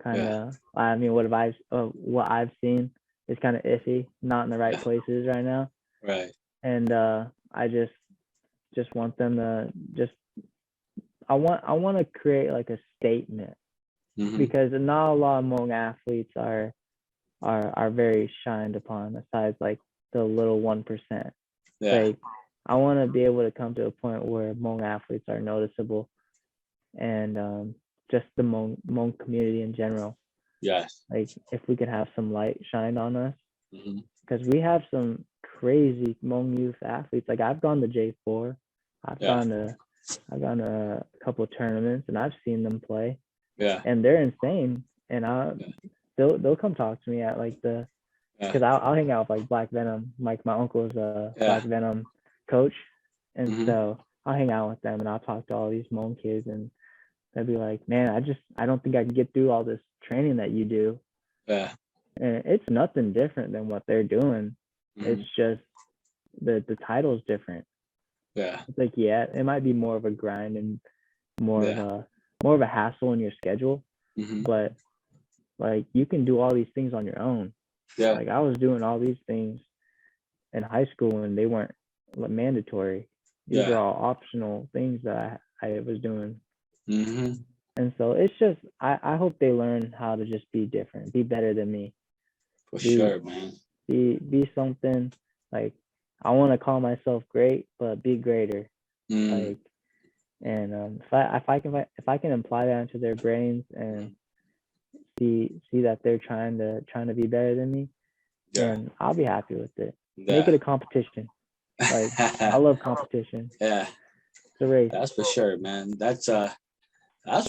kind of, I mean, what I've seen is kind of iffy, not in the right places right now. Right. And I just want them to I want to create like a statement, because not a lot of Hmong athletes are very shined upon, besides like the little 1%. Like, I want to be able to come to a point where Hmong athletes are noticeable, and just the Hmong community in general. Yes. Like, if we could have some light shined on us, because we have some crazy Hmong youth athletes. Like, I've gone to J4, I've gone to a couple of tournaments, and I've seen them play. Yeah. And they're insane. And they'll come talk to me at like because I'll hang out with like Black Venom. Like, my uncle's a Black Venom coach, and so I'll hang out with them and I'll talk to all these Hmong kids, and they'll be like, man, I don't think I can get through all this training that you do. Yeah. And it's nothing different than what they're doing. It's just the title's different. Yeah. It's like, it might be more of a grind and more of a hassle in your schedule, but like, you can do all these things on your own. Yeah. Like, I was doing all these things in high school and they weren't mandatory. These are all optional things that I was doing. And so it's just, I hope they learn how to just be different, be better than me. For sure, man. Be something. Like, I want to call myself great, but be greater. Like, and if I can imply that into their brains and see that they're trying to be better than me, then I'll be happy with it. Make it a competition. Like, I love competition. Yeah. It's a race. That's for sure, man. That's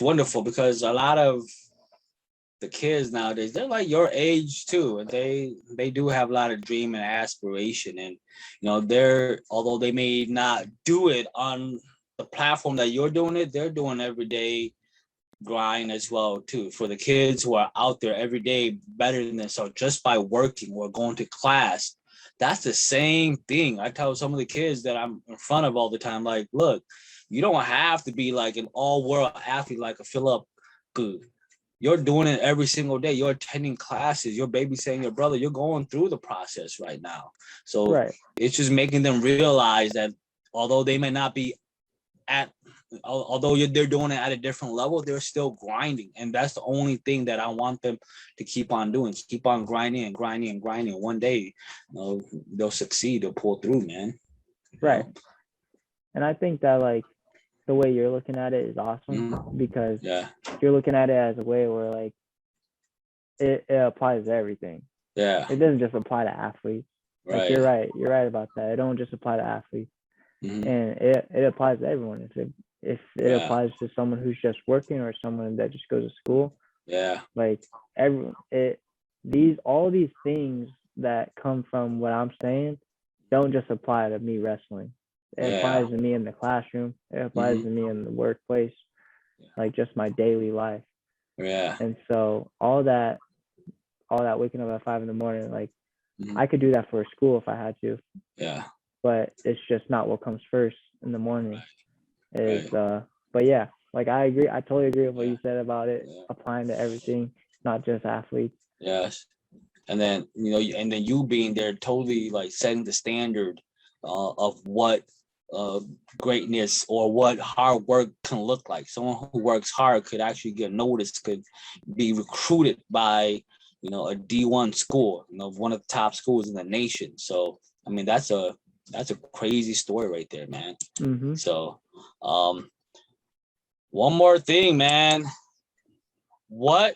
wonderful, because a lot of the kids nowadays, they're like your age too, and they do have a lot of dream and aspiration, and although they may not do it on the platform that you're doing it, they're doing everyday grind as well too. For the kids who are out there every day better than themselves just by working or going to class, that's the same thing. I tell some of the kids that I'm in front of all the time, like, look, you don't have to be like an all-world athlete like a Phillip Kue. You're doing it every single day. You're attending classes. You're babysitting your brother. You're going through the process right now. So it's just making them realize that although they may not be although they're doing it at a different level, they're still grinding. And that's the only thing that I want them to keep on doing. Keep on grinding and grinding and grinding. One day, they'll succeed. They'll pull through, man. Right. And I think that, like, the way you're looking at it is awesome, because you're looking at it as a way where, like, it applies to everything. Yeah. It doesn't just apply to athletes. Right. Like, you're right about that. It don't just apply to athletes. And it applies to everyone. If it applies to someone who's just working or someone that just goes to school, like, all these things that come from what I'm saying don't just apply to me wrestling. It applies to me in the classroom. It applies to me in the workplace, like just my daily life. Yeah. And so all that waking up at 5 in the morning, like I could do that for school if I had to. Yeah. But it's just not what comes first in the morning. Right. But yeah, like I agree. I totally agree with what you said about it applying to everything, not just athletes. Yes. And then, and then you being there totally like setting the standard of what greatness or what hard work can look like. Someone who works hard could actually get noticed, could be recruited by, a D1 school, one of the top schools in the nation. So, I mean, that's a crazy story right there, man. Mm-hmm. So, one more thing, man. Hold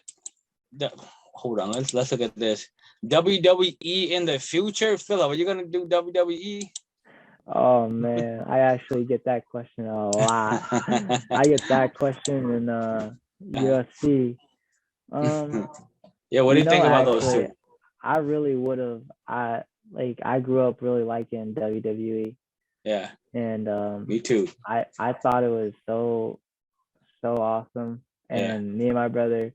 on, let's look at this. WWE in the future, Phillip, are you gonna do WWE? Oh man, I actually get that question a lot. I get that question in UFC. Yeah, what do you think about those two? I really would have. I grew up really liking WWE. Yeah. And me too. I thought it was so awesome. And me and my brother,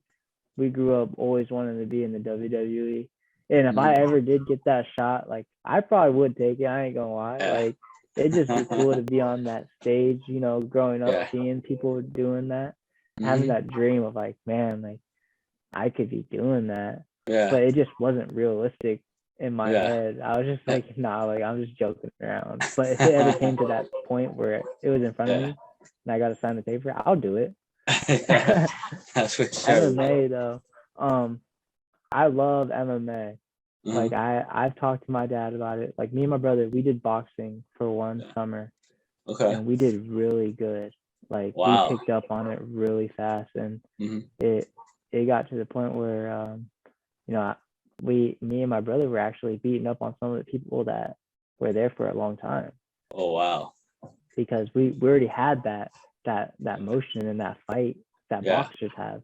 we grew up always wanting to be in the WWE. And if I ever did get that shot, like I probably would take it. I ain't gonna lie. Like it'd just be cool to be on that stage, growing up, seeing people doing that, having that dream of like, man, like I could be doing that. Yeah. But it just wasn't realistic in my head. I was just like, nah, like I'm just joking around. But if it ever came to that point where it was in front of me and I got to sign the paper, I'll do it. That's for sure. MMA though, I love MMA. Like I've talked to my dad about it. Like me and my brother, we did boxing for one summer. Okay. And we did really good. Like we picked up on it really fast, and it got to the point where me and my brother were actually beating up on some of the people that were there for a long time. Oh wow. Because we already had that motion and that fight that boxers have.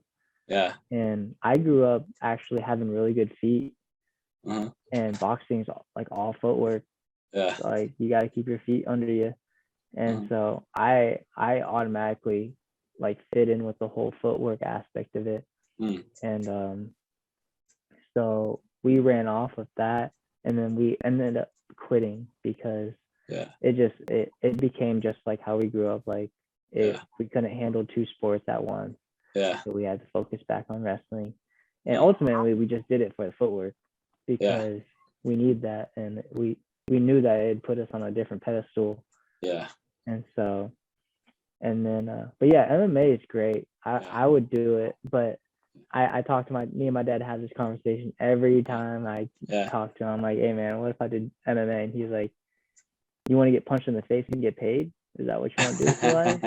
Yeah. And I grew up actually having really good feet. And boxing's like all footwork. Yeah. So, like you got to keep your feet under you. And so I automatically like fit in with the whole footwork aspect of it. And so we ran off of that, and then we ended up quitting because it became just like how we grew up. Like we couldn't handle two sports at once. Yeah. So we had to focus back on wrestling, and ultimately we just did it for the footwork because we need that, and we knew that it'd put us on a different pedestal. Yeah. And so, and then, but yeah, MMA is great. I would do it, but I talk to me and my dad have this conversation every time I talk to him. I'm like, hey man, what if I did MMA? And he's like, you want to get punched in the face and get paid? Is that what you want to do for life?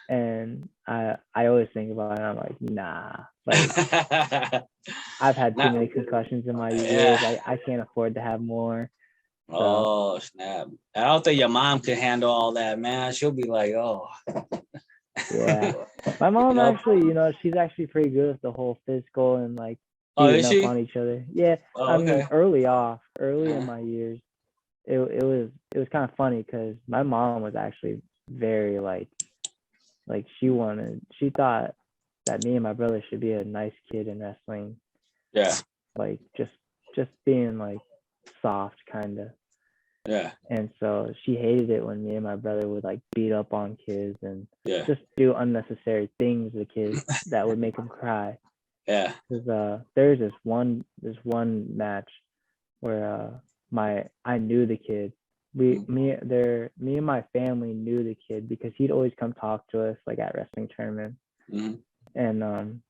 And I always think about it. And I'm like, nah. Like I've had too many concussions in my years. I can't afford to have more. So. Oh snap! I don't think your mom can handle all that, man. She'll be like, oh. Yeah, my mom actually, she's actually pretty good with the whole physical and like beating up on each other. Yeah, I mean, early in my years, it was kind of funny because my mom was actually very like she thought that me and my brother should be a nice kid in wrestling. Yeah. Like just being like soft kind of. Yeah. And so she hated it when me and my brother would like beat up on kids and just do unnecessary things to kids that would make them cry. Yeah. Because there's this one match where I knew the kid. Me and my family knew the kid because he'd always come talk to us like at wrestling tournaments. And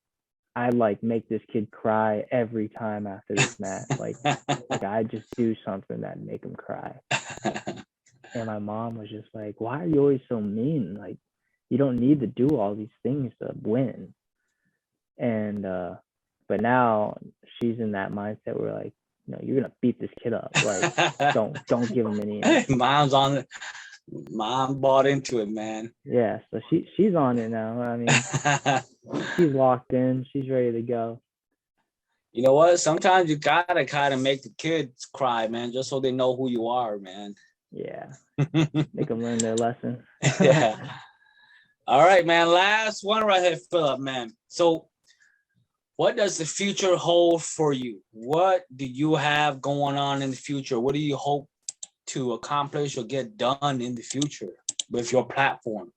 I'd like make this kid cry every time after this match. Like I'd just do something that'd make him cry. And my mom was just like, why are you always so mean? Like, you don't need to do all these things to win. And but now she's in that mindset where like, you're gonna beat this kid up. Like don't give him any. Mom's on it. Mom bought into it, man. Yeah, so she's on it now. I mean, she's locked in. She's ready to go. You know what? Sometimes you gotta kind of make the kids cry, man, just so they know who you are, man. Yeah, make them learn their lesson. Yeah. All right, man. Last one right here, Phillip, man. So, what does the future hold for you? What do you have going on in the future? What do you hope to accomplish or get done in the future with your platform?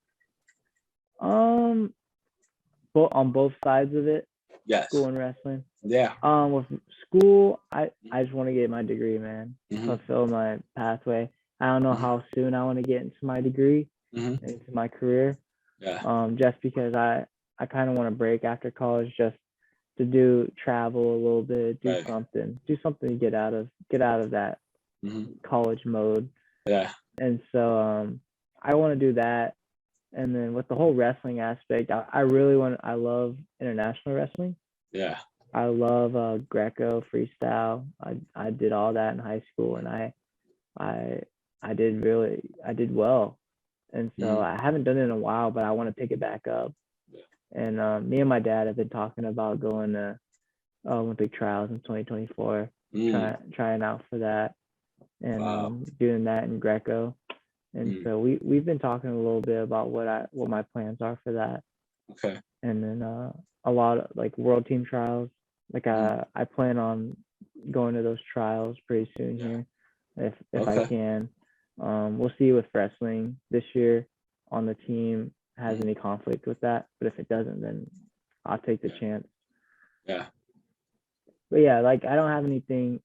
But on both sides of it, Yes. school and wrestling. Yeah. With school, I just want to get my degree, man. Fulfill my pathway. I don't know how soon I want to get into my degree, into my career. Yeah. Just because I kind of want to break after college, just to travel a little bit, do something to get out of that college mode. Yeah. And so I want to do that. And then with the whole wrestling aspect, I love international wrestling. Yeah. I love Greco freestyle. I did all that in high school, and I did well. And so I haven't done it in a while, but I want to pick it back up. And me and my dad have been talking about going to Olympic trials in 2024, trying out for that, and doing that in Greco. And so we've been talking a little bit about what my plans are for that. Okay. And then a lot of like world team trials. Like I plan on going to those trials pretty soon here, if I can. We'll see with wrestling this year on the team has any conflict with that, but if it doesn't, then I'll take the chance. Yeah. But yeah, like I don't have anything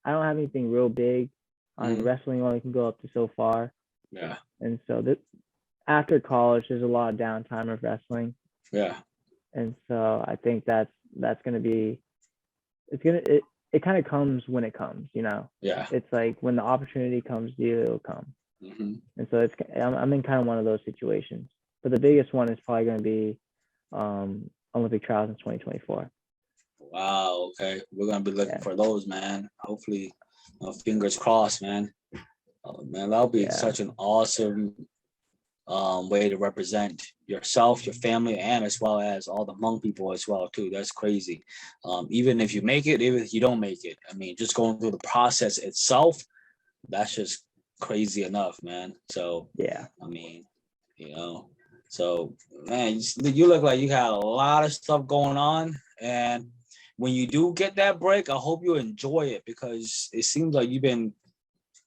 real big. On wrestling only can go up to so far. Yeah. And so after college, there's a lot of downtime of wrestling. Yeah. And so I think that's gonna be, it kind of comes when it comes, you know. Yeah. It's like when the opportunity comes to you, it'll come. And so I'm in kind of one of those situations. But the biggest one is probably going to be Olympic trials in 2024. Wow. Okay, we're gonna be looking for those, man. Hopefully, fingers crossed, man. Oh, man, that'll be such an awesome way to represent yourself, your family, and as well as all the Hmong people as well too. That's crazy. Even if you make it, even if you don't make it, I mean, just going through the process itself, that's just crazy enough, man. So yeah, I mean, so man, you look like you got a lot of stuff going on, and when you do get that break, I hope you enjoy it, because it seems like you've been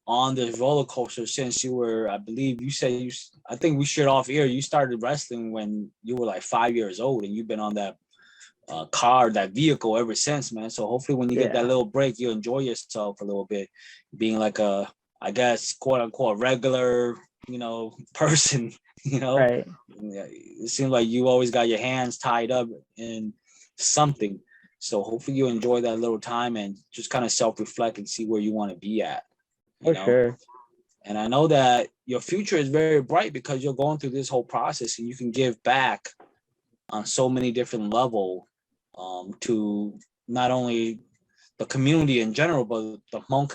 on this roller coaster since you were, I believe you said I think we shared off air, you started wrestling when you were like 5 years old, and you've been on that that vehicle ever since, man. So hopefully when you get that little break, you enjoy yourself a little bit, being like a, I guess, quote unquote, regular, person, Right. It seems like you always got your hands tied up in something. So hopefully you enjoy that little time and just kind of self-reflect and see where you want to be at. For sure. And I know that your future is very bright because you're going through this whole process, and you can give back on so many different levels to not only the community in general, but the Hmong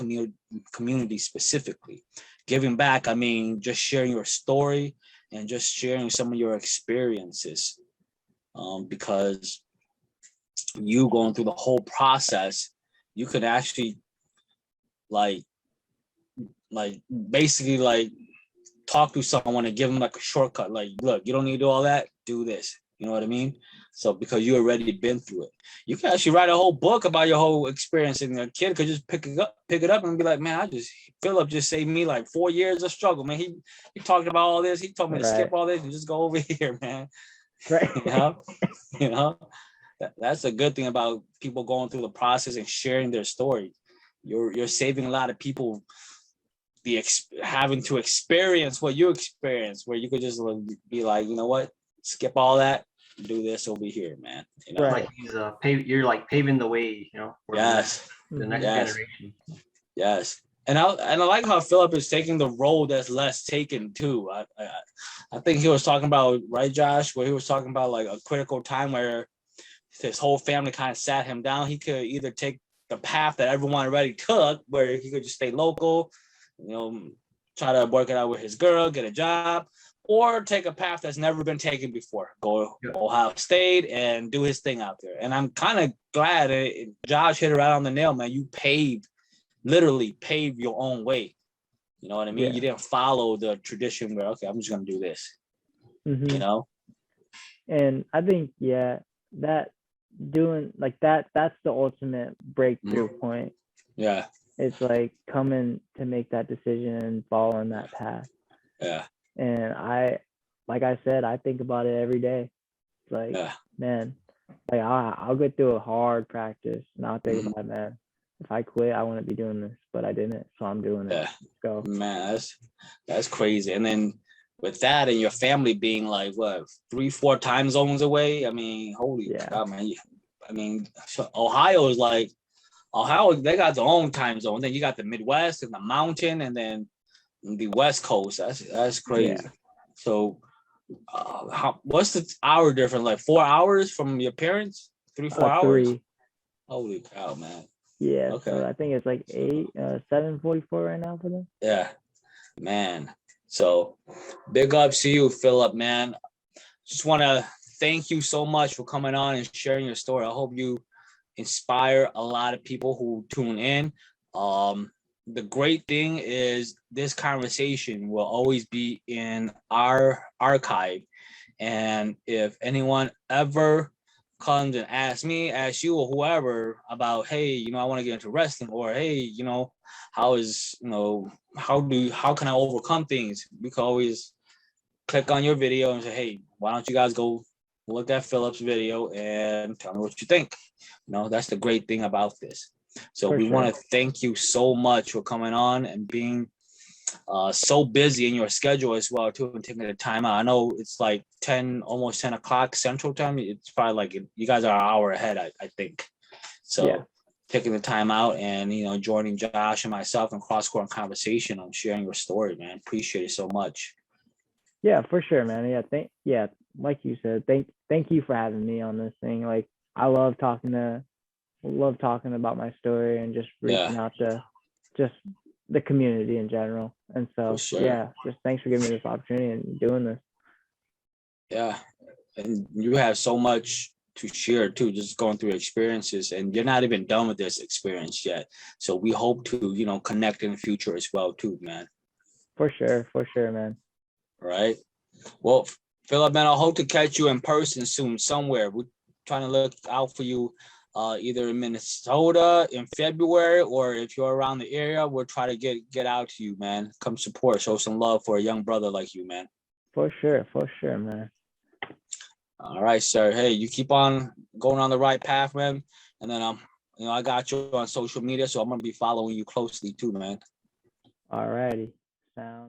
community specifically. Giving back, I mean, just sharing your story and just sharing some of your experiences, because you going through the whole process, you could actually basically talk to someone and give them like a shortcut. Like, look, you don't need to do all that. Do this. You know what I mean? So because you already been through it, you can actually write a whole book about your whole experience, and a kid could just pick it up and be like, man, Phillip just saved me like 4 years of struggle, man. He talked about all this. He told me to skip all this and just go over here, man. Right. That's a good thing about people going through the process and sharing their story. You're saving a lot of people having to experience what you experienced, where you could just be like, you know what, skip all that, do this over here, man. Right. Like you're like paving the way, for yes, the next generation. Yes. And I like how Phillip is taking the road that's less taken too. I think he was talking about, right, Josh, where he was talking about like a critical time where his whole family kind of sat him down. He could either take the path that everyone already took, where he could just stay local, try to work it out with his girl, get a job, or take a path that's never been taken before. Go Ohio State and do his thing out there. And I'm kind of glad Josh hit it right on the nail, man. You literally paved your own way. You know what I mean? Yeah. You didn't follow the tradition where, okay, I'm just going to do this, you know? And I think, that doing like that's the ultimate breakthrough point. Yeah. It's like coming to make that decision and following that path. Yeah. And like I said, I think about it every day. It's like, man, like I'll go through a hard practice and I'll think about, man, if I quit, I wouldn't be doing this, but I didn't, so I'm doing it. Let's go. Man, that's crazy. And then with that and your family being like, what, 3-4 time zones away? I mean, holy cow, man. I mean, Ohio is like, they got their own time zone. Then you got the Midwest and the mountain, and then the West Coast. That's crazy. Yeah. So, what's the hour difference? Like 4 hours from your parents? 3-4 hours? 3. Holy cow, man. Yeah. Okay. So I think it's like 7:44 right now for them. Yeah, man. So, big ups to you, Phillip, man. Just want to thank you so much for coming on and sharing your story. I hope you inspire a lot of people who tune in. The great thing is this conversation will always be in our archive. And if anyone ever comes and asks me, asks you or whoever about, hey, I want to get into wrestling, or hey, how can I overcome things? We can always click on your video and say, hey, why don't you guys go look at Phillip's video and tell me what you think. That's the great thing about this. So we want to thank you so much for coming on and being so busy in your schedule as well, too, and taking the time out. I know it's like almost 10 o'clock Central Time. It's probably like you guys are an hour ahead, I think. So taking the time out and, joining Josh and myself in CrossCourt conversation on sharing your story, man. Appreciate it so much. Yeah, for sure, man. Yeah, like you said, thank you for having me on this thing. Like, I love talking about my story and just reaching out to just the community in general. And so, just thanks for giving me this opportunity and doing this. Yeah, and you have so much to share too, just going through experiences, and you're not even done with this experience yet. So we hope to, connect in the future as well too, man. For sure, man. Right. Well, Phillip, man, I hope to catch you in person soon somewhere. We're trying to look out for you either in Minnesota in February, or if you're around the area, we'll try to get out to you, man. Come support, show some love for a young brother like you, man. For sure, man. All right, sir. Hey, you keep on going on the right path, man. And then I got you on social media, so I'm gonna be following you closely too, man. All righty. Sounds